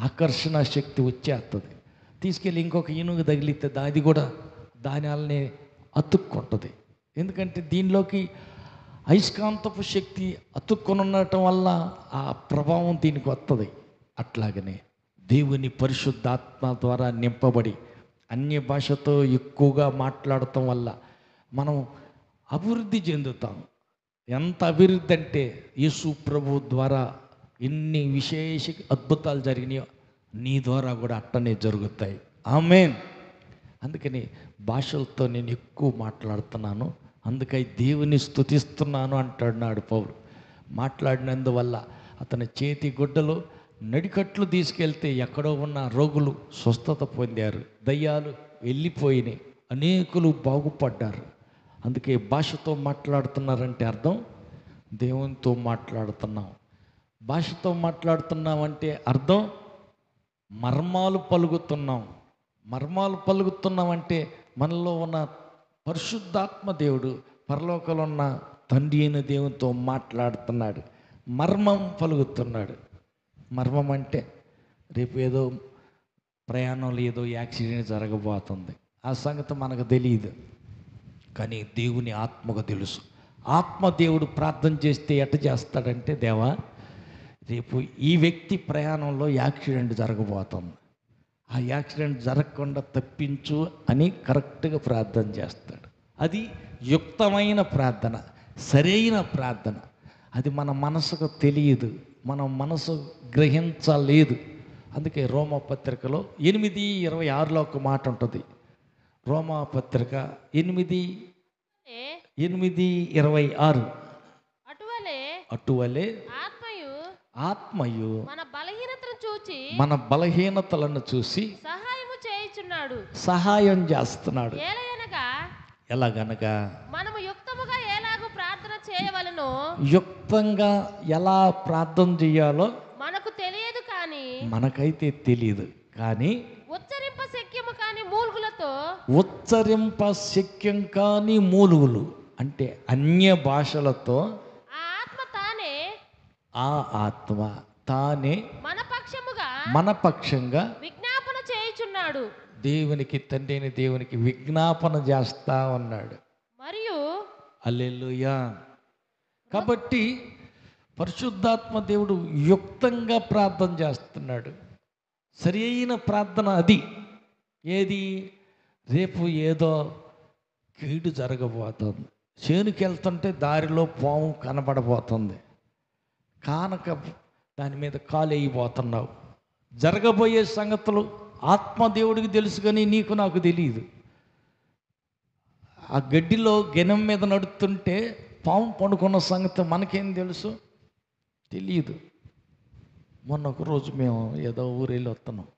ఆకర్షణ శక్తి వచ్చేస్తుంది. తీసుకెళ్ళి ఇంకొక ఇనుము తగిలితే అది కూడా దాని వల్లనే అతుక్కుంటుంది. ఎందుకంటే దీనిలోకి అయస్కాంతపు శక్తి అతుక్కొని ఉండటం వల్ల ఆ ప్రభావం దీనికి వస్తుంది. అట్లాగనే దేవుని పరిశుద్ధాత్మ ద్వారా నింపబడి అన్య భాషతో ఎక్కువగా మాట్లాడటం వల్ల మనం అభివృద్ధి చెందుతాం. ఎంత అభివృద్ధి అంటే యేసు ప్రభు ద్వారా ఎన్ని విశేష అద్భుతాలు జరిగినాయో నీ ద్వారా కూడా అట్టనే జరుగుతాయి. ఆమేన్. అందుకని భాషలతో నేను ఎక్కువ మాట్లాడుతున్నాను, అందుకై దేవుని స్తుతిస్తున్నాను అంటున్నాడు పౌలు. మాట్లాడినందువల్ల అతని చేతి గుడ్డలో నడికట్లు తీసుకెళ్తే ఎక్కడో ఉన్న రోగులు స్వస్థత పొందారు, దయ్యాలు వెళ్ళిపోయినాయి, అనేకులు బాగుపడ్డారు. అందుకే భాషతో మాట్లాడుతున్నారంటే అర్థం దేవునితో మాట్లాడుతున్నాం. భాషతో మాట్లాడుతున్నాం అంటే అర్థం మర్మాలు పలుకుతున్నాం. మర్మాలు పలుకుతున్నాం అంటే మనలో ఉన్న పరిశుద్ధాత్మ దేవుడు పరలోకంలో ఉన్న తండ్రి అయిన దేవునితో మాట్లాడుతున్నాడు, మర్మం పలుకుతున్నాడు. మర్మం అంటే రేపు ఏదో ప్రయాణంలో ఏదో యాక్సిడెంట్ జరగబోతుంది, ఆ సంగతి మనకు తెలియదు, కానీ దేవుని ఆత్మకు తెలుసు. ఆత్మ దేవుడు ప్రార్థన చేస్తే ఎట్ట చేస్తాడంటే, దేవా రేపు ఈ వ్యక్తి ప్రయాణంలో యాక్సిడెంట్ జరగబోతుంది, ఆ యాక్సిడెంట్ జరగకుండా తప్పించు అని కరెక్ట్గా ప్రార్థన చేస్తాడు. అది యుక్తమైన ప్రార్థన, సరైన ప్రార్థన. అది మన మనసుకు తెలియదు, మన మనసు గ్రహించలేదు. అందుకే రోమాపత్రికలో 8:26లో ఒక మాట ఉంటుంది. రోమాపత్రిక 8:26 అటువలే ఆత్మయు మన బలహీనతలను చూసి సహాయం చేస్తున్నాడు. ఎలాగనగా మనము యుక్తముగా ఎలాగో ప్రార్థన చేయవలెనో, యుక్తంగా ఎలా ప్రార్థన చేయాలో మనకు తెలియదు, కానీ మనకైతే తెలియదు. కానీ ఉచ్చరింప శక్యము కాని మూలుగులతో, ఉచ్చరింప శక్యం కాని మూలుగులు అంటే అన్య భాషలతో ఆ ఆత్మ తానే మన పక్షంగా విజ్ఞాపన చేయుచున్నాడు. దేవునికి, తండ్రి అయిన దేవునికి విజ్ఞాపన చేస్తా ఉన్నాడు. మరియు హల్లెలూయా. కాబట్టి పరిశుద్ధాత్మ దేవుడు యుక్తంగా ప్రార్థన చేస్తున్నాడు. సరి అయిన ప్రార్థన అది. ఏది? రేపు ఏదో కీడు జరగబోతుంది, చేనుకి వెళ్తుంటే దారిలో పాము కనబడబోతుంది, కానక దాని మీద కాలు వేయబోతున్నావు. జరగబోయే సంగతులు ఆత్మదేవుడికి తెలుసు, కానీ నీకు నాకు తెలియదు. ఆ గడ్డిలో గెనం మీద నడుస్తుంటే పాము పండుకున్న సంగతి మనకేం తెలుసు? తెలియదు. మొన్న ఒకరోజు మేము ఏదో ఊరు వెళ్ళి వస్తున్నాం,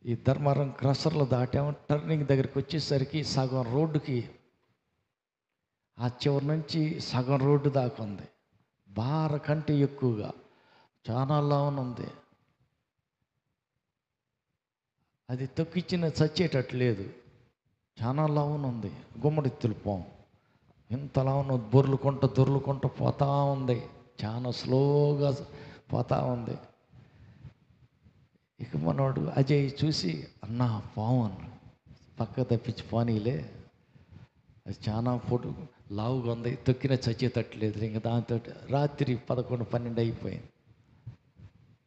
ఈ ధర్మారం క్రసర్లు దాటాము. టర్నింగ్ దగ్గరికి వచ్చేసరికి సగం రోడ్డుకి, ఆ చివరి నుంచి సగం రోడ్డు దాకా ఉంది. బార కంటే ఎక్కువగా చాలా లావున ఉంది. అది తొక్కిచ్చిన చచ్చేటట్లేదు, చాలా లావున ఉంది. గుమ్మడిత్తులు పాము ఇంత లావున దొర్లుకుంటూ పోతా ఉంది, చాలా స్లోగా పోతా ఉంది. ఇక మనోడు అజయ్ చూసి, అన్నా పాము అన్న, పక్క తప్పించి పానీలే, అది చాలా పొడు లావుగా ఉంది, తొక్కిన చచ్చేటట్లేదు. ఇంకా దాంతో రాత్రి 11-12 అయిపోయింది.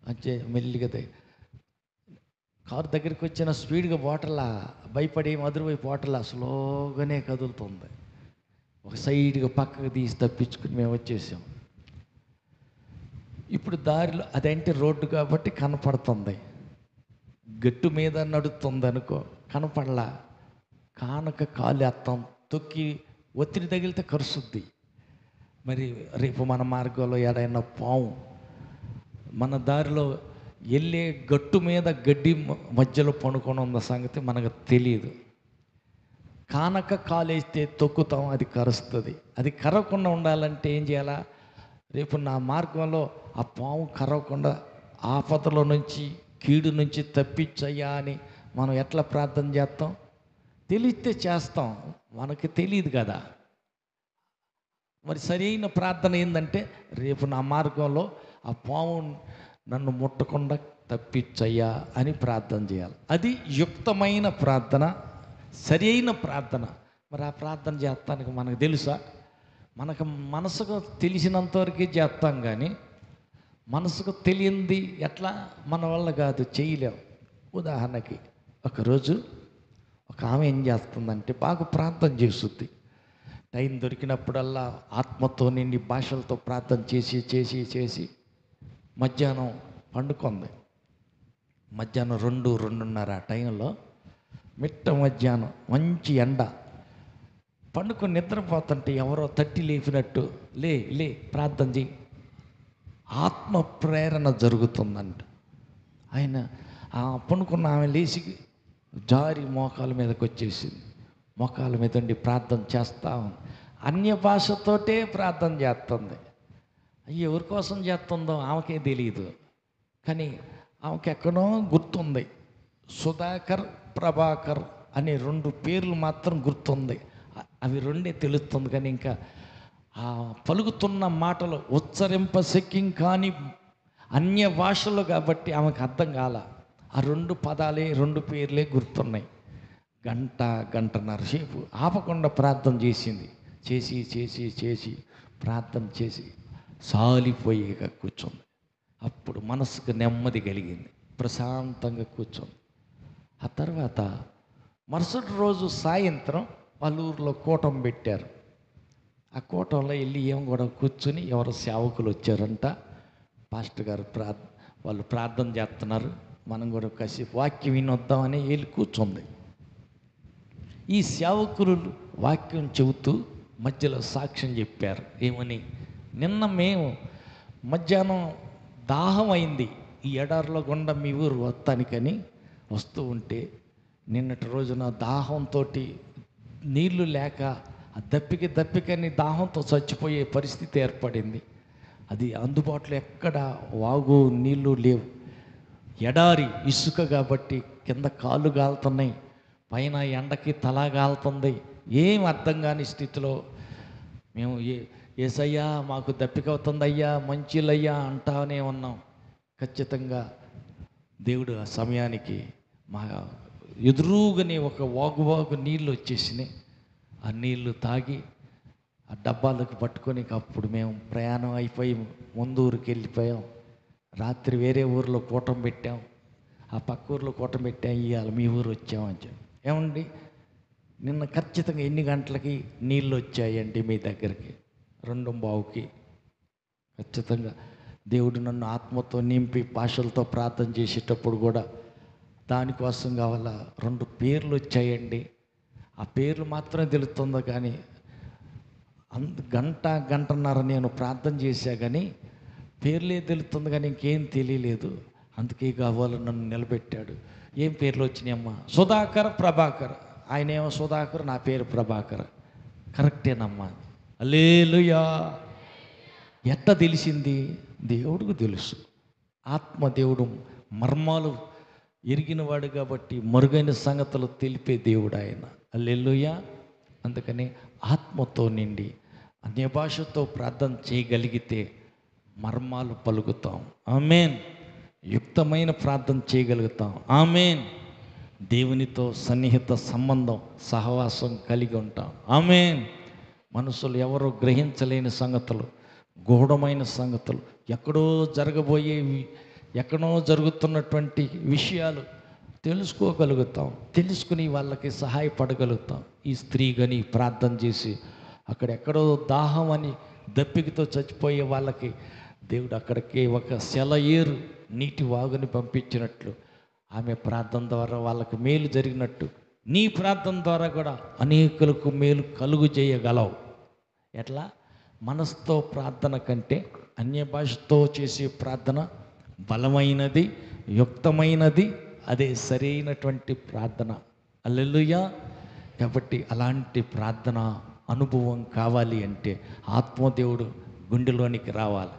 అజయ్ మెల్లిగా కారు దగ్గరికి వచ్చిన స్పీడ్గా బాటలా భయపడి మధురవైపు బాటలా స్లోగానే కదులుతుంది. ఒక సైడ్గా పక్కకు తీసి తప్పించుకుని మేము వచ్చేసాం. ఇప్పుడు దారిలో అదంటే రోడ్డు కాబట్టి కనపడుతుంది, గట్టు మీద నడుస్తుంది అనుకో, కనపడలా. కానక కాలు ఎత్తాం, తొక్కి ఒత్తిడి తగిలితే కరుస్తుంది. మరి రేపు మన మార్గంలో ఏడైనా పాము మన దారిలో వెళ్ళే గట్టు మీద గడ్డి మధ్యలో పనుకొని ఉన్న సంగతి మనకు తెలియదు. కానక కాలేస్తే తొక్కుతాం, అది కరుస్తుంది. అది కరవకుండా ఉండాలంటే ఏం చేయాలా? రేపు నా మార్గంలో ఆ పాము కరవకుండా ఆపదలో నుంచి, కీడు నుంచి తప్పించయ్యా అని మనం ఎట్లా ప్రార్థన చేస్తాం? తెలిస్తే చేస్తాం, మనకి తెలియదు కదా. మరి సరైన ప్రార్థన ఏంటంటే, రేపు నా మార్గంలో ఆ పాము నన్ను ముట్టకుండా తప్పించయ్యా అని ప్రార్థన చేయాలి. అది యుక్తమైన ప్రార్థన, సరి అయిన ప్రార్థన. మరి ఆ ప్రార్థన చేస్తానికి మనకు తెలుసా? మనకు మనసుకు తెలిసినంతవరకే చేస్తాం, కానీ మనసుకు తెలియంది ఎట్లా మన వల్ల కాదు, చేయలేం. ఉదాహరణకి ఒకరోజు ఒక ఆమె ఏం చేస్తుందంటే, బాగా ప్రార్థన చేస్తుంది. టైం దొరికినప్పుడల్లా ఆత్మతో నిండి భాషలతో ప్రార్థన చేసి చేసి చేసి మధ్యాహ్నం పండుకుంది. మధ్యాహ్నం 2-2:30 ఆ టైంలో, మిట్ట మధ్యాహ్నం మంచి ఎండ, పండుకొని నిద్రపోతుంటే ఎవరో తట్టి లేపినట్టు, లే లే ప్రార్థన చేయి, ఆత్మ ప్రేరణ జరుగుతుందంట. ఆయన ఆ పండుకున్న ఆమె లేచి జారి మోకాల మీదకి వచ్చేసింది. మోకాల మీద ఉండి ప్రార్థన చేస్తా ఉంది. అన్య భాషతోటే ప్రార్థన చేస్తుంది. ఎవరి కోసం చేస్తుందో ఆమెకే తెలియదు, కానీ ఆమెకి ఎక్కడో గుర్తుంది. సుధాకర్, ప్రభాకర్ అనే 2 పేర్లు మాత్రం గుర్తుంది. అవి 2 తెలుస్తుంది, కానీ ఇంకా ఆ పలుకుతున్న మాటలు ఉచ్చరింప శక్యం కాని అన్య భాషలు కాబట్టి ఆమెకు అర్థం కాల. ఆ 2 పదాలే, 2 పేర్లే గుర్తున్నాయి. గంటన్నర సేపు ఆపకుండా ప్రార్థన చేసింది. చేసి చేసి చేసి ప్రార్థన చేసి సాలిపోయేగా కూర్చుంది. అప్పుడు మనసుకు నెమ్మది కలిగింది, ప్రశాంతంగా కూర్చుంది. ఆ తర్వాత మరుసటి రోజు సాయంత్రం వాళ్ళ ఊరిలో కూటం పెట్టారు. ఆ కూటంలో వెళ్ళి ఏం కూడా కూర్చుని ఎవరో సేవకులు వచ్చారంట. పాస్టర్ గారు వాళ్ళు ప్రార్థన చేస్తున్నారు, మనం కూడా కాసేపు వాక్యం వినొద్దామని వెళ్ళి కూర్చుంది. ఈ సేవకులు వాక్యం చెబుతూ మధ్యలో సాక్ష్యం చెప్పారు. ఏమని? నిన్న మేము మధ్యాహ్నం దాహం అయింది, ఈ ఎడారిలో గుండా మీ ఊరు వస్తానికని వస్తూ ఉంటే, నిన్నటి రోజున దాహంతో నీళ్లు లేక ఆ దప్పికని దాహంతో చచ్చిపోయే పరిస్థితి ఏర్పడింది. అది అందుబాటులో ఎక్కడ వాగు నీళ్లు లేవు. ఎడారి ఇసుక కాబట్టి కింద కాళ్ళు గాలుతున్నాయి, పైన ఎండకి తల గాలుతుంది. ఏం అర్థం కాని స్థితిలో మేము ఏసయ్యా మాకు దప్పిక అవుతుందయ్యా, మంచిలయ్యా అంటానే ఉన్నాం. ఖచ్చితంగా దేవుడు ఆ సమయానికి మా ఎదురుగానే ఒక వాగు నీళ్ళు వచ్చేసినాయి. ఆ నీళ్లు తాగి ఆ డబ్బాలకు పట్టుకొని అప్పుడు మేము ప్రయాణం అయిపోయి ముందు ఊరికి వెళ్ళిపోయాం. రాత్రి వేరే ఊరిలో కూటం పెట్టాం, ఆ పక్క ఊరిలో కూటం పెట్టాం. ఇవాళ మీ ఊరు వచ్చామని చెప్పి. ఏమండి, నిన్న ఖచ్చితంగా ఎన్ని గంటలకి నీళ్ళు వచ్చాయండి మీ దగ్గరికి? 2:15కి. ఖచ్చితంగా దేవుడు నన్ను ఆత్మతో నింపి భాషలతో ప్రార్థన చేసేటప్పుడు కూడా దానికోసం కావాలా 2 పేర్లు వచ్చాయండి. ఆ పేర్లు మాత్రమే తెలుస్తుందో, కానీ గంటన్నర నేను ప్రార్థన చేశా, కానీ పేర్లే తెలుస్తుంది, కానీ ఇంకేం తెలియలేదు. అందుకే కావాలని నన్ను నిలబెట్టాడు. ఏం పేర్లు వచ్చినాయమ్మా? సుధాకర్, ప్రభాకర్. ఆయనేమో సుధాకర్, నా పేరు ప్రభాకర్. కరెక్టేనమ్మా. హల్లెలూయా. ఎట్ట తెలిసింది? దేవుడికి తెలుసు. ఆత్మదేవుడు మర్మాలు ఎరిగినవాడు కాబట్టి మరుగైన సంగతులు తెలిపే దేవుడు ఆయన. హల్లెలూయా. అందుకని ఆత్మతో నిండి అన్య భాషతో ప్రార్థన చేయగలిగితే మర్మాలు పలుకుతాం. ఆమేన్. యుక్తమైన ప్రార్థన చేయగలుగుతాం. ఆమేన్. దేవునితో సన్నిహిత సంబంధం, సహవాసం కలిగి ఉంటాం. ఆమేన్. మనుషులు ఎవరో గ్రహించలేని సంగతులు, గూఢమైన సంగతులు, ఎక్కడో జరగబోయేవి, ఎక్కడో జరుగుతున్నటువంటి విషయాలు తెలుసుకోగలుగుతాం. తెలుసుకుని వాళ్ళకి సహాయపడగలుగుతాం. ఈ స్త్రీ కానీ ప్రార్థన చేసి అక్కడెక్కడో దాహం అని దప్పికతో చచ్చిపోయే వాళ్ళకి దేవుడు అక్కడికి ఒక సెలయేరు నీటి వాగుని పంపించినట్లు, ఆమె ప్రార్థన ద్వారా వాళ్ళకు మేలు జరిగినట్టు నీ ప్రార్థన ద్వారా కూడా అనేకులకు మేలు కలుగు చేయగలవు. ఎట్లా? మనసుతో ప్రార్థన కంటే అన్య భాషతో చేసే ప్రార్థన బలమైనది, యుక్తమైనది, అదే సరైనటువంటి ప్రార్థన. హల్లెలూయా. కాబట్టి అలాంటి ప్రార్థన అనుభవం కావాలి అంటే ఆత్మదేవుడు గుండెలోనికి రావాలి.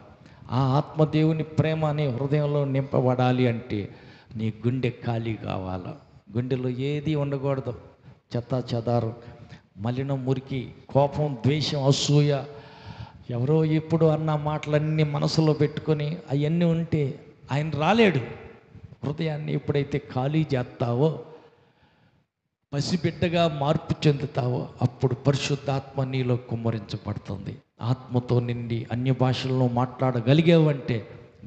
ఆ ఆత్మదేవుని ప్రేమ అనే హృదయంలో నింపబడాలి అంటే నీ గుండె ఖాళీ కావాలి. గుండెలో ఏది ఉండకూడదు. చెత్త చెదారం, మలినం, మురికి, కోపం, ద్వేషం, అసూయ, ఎవరో ఎప్పుడు అన్న మాటలన్నీ మనసులో పెట్టుకొని అవన్నీ ఉంటే ఆయన రాలేడు. హృదయాన్ని ఎప్పుడైతే ఖాళీ చేస్తావో, పసిబిడ్డగా మార్పు చెందుతావో, అప్పుడు పరిశుద్ధాత్మ నీలో కుమ్మరించబడుతుంది. ఆత్మతో నిండి అన్య భాషలను మాట్లాడగలిగావంటే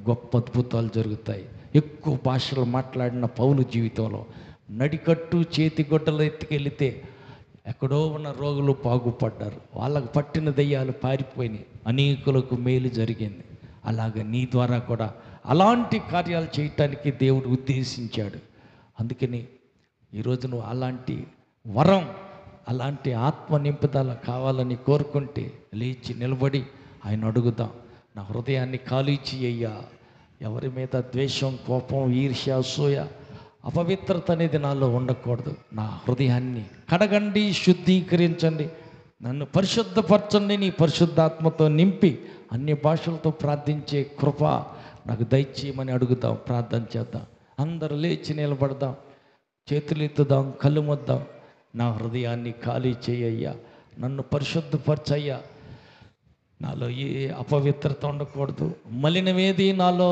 గొప్ప అద్భుతాలు జరుగుతాయి. ఎక్కువ భాషలు మాట్లాడిన పౌలు జీవితంలో నడికట్టు చేతిగొడ్డలు ఎత్తుకెళ్తే ఎక్కడో ఉన్న రోగులు బాగుపడ్డారు, వాళ్ళకు పట్టిన దయ్యాలు పారిపోయినాయి, అనేకులకు మేలు జరిగింది. అలాగే నీ ద్వారా కూడా అలాంటి కార్యాలు చేయటానికి దేవుడు ఉద్దేశించాడు. అందుకని ఈరోజు నువ్వు అలాంటి వరం, అలాంటి ఆత్మ నింపుదల కావాలని కోరుకుంటే లేచి నిలబడి ఆయన అడుగుదాం. నా హృదయాన్ని ఖాళీ చెయ్యయ్యా. ఎవరి మీద ద్వేషం, కోపం, ఈర్ష్య, అసూయ, అపవిత్రత అనేది నాలో ఉండకూడదు. నా హృదయాన్ని కడగండి, శుద్ధీకరించండి, నన్ను పరిశుద్ధపరచండి. నీ పరిశుద్ధాత్మతో నింపి అన్య భాషలతో ప్రార్థించే కృప నాకు దయచేయమని అడుగుదాం. ప్రార్థన చేద్దాం. అందరూ లేచి నిలబడదాం, చేతులు ఎత్తుదాం, కళ్ళు ముద్దాం. నా హృదయాన్ని ఖాళీ చేయయ్యా, నన్ను పరిశుద్ధపరచయ్యా. నాలో ఏ అపవిత్రత ఉండకూడదు, మలినమేది నాలో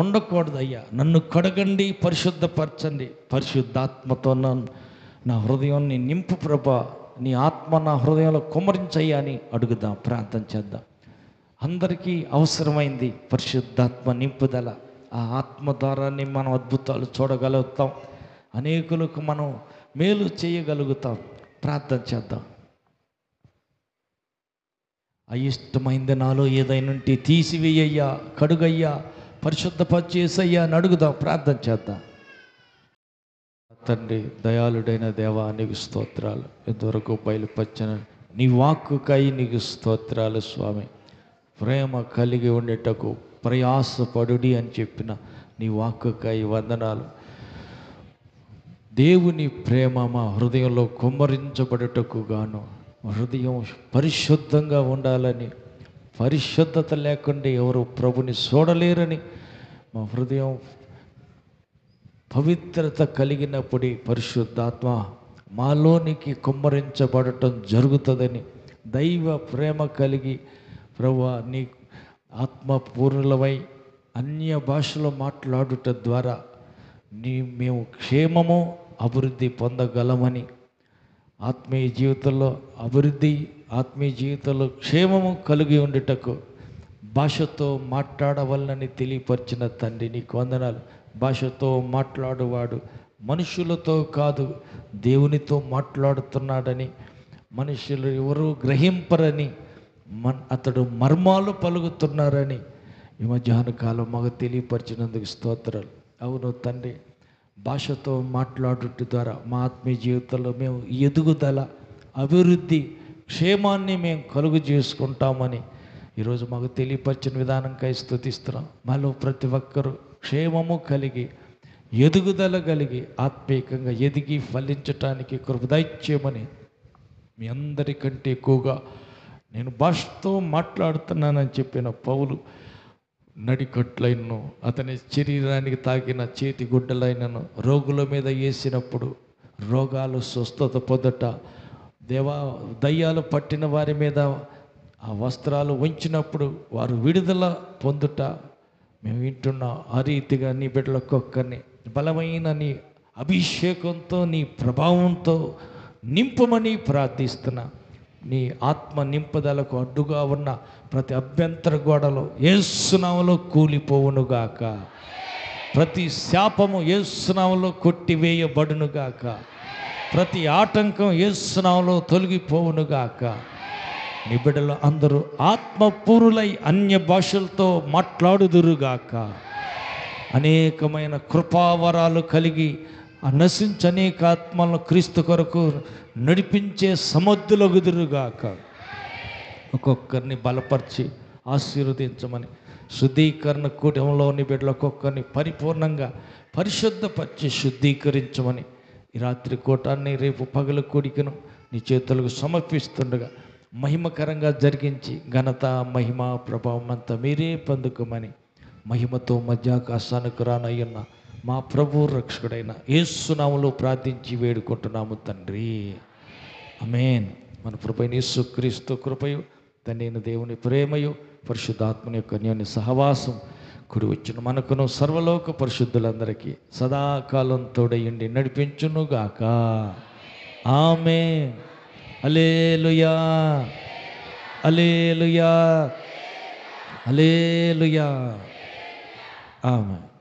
ఉండకూడదు అయ్యా. నన్ను కడగండి, పరిశుద్ధపరచండి. పరిశుద్ధాత్మతో నా హృదయాన్ని నింపు ప్రభా. నీ ఆత్మ నా హృదయంలో కుమ్మరించయ్యా అని అడుగుదాం, ప్రార్థన చేద్దాం. అందరికీ అవసరమైంది పరిశుద్ధాత్మ నింపుదల. ఆ ఆత్మ ద్వారానే మనం అద్భుతాలు చూడగలుగుతాం, అనేకులకు మనం మేలు చేయగలుగుతాం. ప్రార్థన చేద్దాం. అయిష్టమైంది నాలో ఏదైనా ఉంటే తీసివేయ్యా, కడుగయ్యా, పరిశుద్ధపరిచేసయ్యా అని అడుగుదాం. ప్రార్థన చేద్దాం. తండ్రి, దయాళుడైన దేవా, నీకు స్తోత్రాలు. ఇంతవరకు బయలుపరిచిన నీ వాక్కుకై నీకు స్తోత్రాలు స్వామి. ప్రేమ కలిగి ఉండేటకు ప్రయాసపడుడి అని చెప్పిన నీ వాక్కుకై వందనాలు. దేవుని ప్రేమ మా హృదయంలో కుమ్మరించబడుటకు గాను హృదయం పరిశుద్ధంగా ఉండాలని, పరిశుద్ధత లేకుండా ఎవరు ప్రభుని చూడలేరని, మా హృదయం పవిత్రత కలిగినప్పుడు పరిశుద్ధాత్మ మాలోనికి కుమ్మరించబడటం జరుగుతుందని, దైవ ప్రేమ కలిగి ప్రభువా నీ ఆత్మపూర్ణులవై అన్య భాషలో మాట్లాడుట ద్వారా మేము క్షేమము, అభివృద్ధి పొందగలమని, ఆత్మీయ జీవితంలో అభివృద్ధి, ఆత్మీయ జీవితంలో క్షేమము కలిగి ఉండుటకు భాషతో మాట్లాడవలనని తెలియపరిచిన తండ్రి నీకు వందనాలు. భాషతో మాట్లాడువాడు మనుషులతో కాదు, దేవునితో మాట్లాడుతున్నాడని, మనుషులు ఎవరు గ్రహింపరని, అతడు మర్మాలు పలుకుతున్నారని ఈ మధ్యాహ్న కాలం మాకు తెలియపరిచినందుకు స్తోత్రాలు. అవును తండ్రి, భాషతో మాట్లాడుట ద్వారా మా ఆత్మీయ జీవితంలో మేము ఎదుగుదల, అభివృద్ధి, క్షేమాన్ని మేము కలుగు చేసుకుంటామని ఈరోజు మాకు తెలియపరిచిన విధానంకై స్తుతిస్తున్నాం. మాలో ప్రతి ఒక్కరూ క్షేమము కలిగి, ఎదుగుదల కలిగి, ఆత్మీయంగా ఎదిగి ఫలించటానికి కృప దయచేయమని, మీ అందరికంటే ఎక్కువగా నేను భాషతో మాట్లాడుతున్నానని చెప్పిన పౌలు నడికట్లైనను, అతని శరీరానికి తాకిన చేతి గుడ్డలైనను రోగుల మీద వేసినప్పుడు రోగాలు స్వస్థత పొందట, దయ్యాలు పట్టిన వారి మీద ఆ వస్త్రాలు ఉంచినప్పుడు వారు విడుదల పొందుట మేము వింటున్నాం. ఆ రీతిగా నీ బిడ్డలకొక్కరిని బలమైన నీ అభిషేకంతో, నీ ప్రభావంతో నింపమని ప్రార్థిస్తున్నా. నీ ఆత్మ నింపుదలకు అడ్డుగా ఉన్న ప్రతి అభ్యంతర గోడలో యేసు నామములో కూలిపోవునుగాక. ప్రతి శాపము యేసు నామములో కొట్టివేయబడునుగాక. ప్రతి ఆటంకం యేసు నామములో తొలగిపోవునుగాక. నీ బిడ్డలు అందరూ ఆత్మపూరులై అన్య భాషలతో మాట్లాడుదురుగాక. అనేకమైన కృపావరాలు కలిగి ఆ నశించి అనేక ఆత్మలను క్రీస్తు కొరకు నడిపించే సముద్రులగుదురుగాక. ఒక్కొక్కరిని బలపరిచి ఆశీర్వదించమని, శుద్ధీకరణ కూటంలోని బిడ్డలు ఒక్కొక్కరిని పరిపూర్ణంగా పరిశుద్ధపరిచి శుద్ధీకరించమని ఈ రాత్రి కూటాన్ని, రేపు పగలు కూడికను నీ చేతులకు సమర్పిస్తుండగా మహిమకరంగా జరిగించి ఘనత, మహిమ, ప్రభావం అంతా మీరే పొందుకోమని, మహిమతో మధ్యాకాశానికి రానయ్యున్న మా ప్రభు రక్షకుడైన యేసు నామములో ప్రార్థించి వేడుకుంటున్నాము తండ్రి. ఆమేన్. మన ప్రభువైన యేసుక్రీస్తు కృపయు, తండ్రి దేవుని ప్రేమయు పరిశుద్ధాత్మని యొక్క అన్యోన్య సహవాసం కుడి వచ్చిన మనకును సర్వలోక పరిశుద్ధులందరికీ సదాకాలం తోడయండి నడిపించునుగాక. ఆమేన్. హల్లెలూయా, హల్లెలూయా, హల్లెలూయా. ఆమేన్.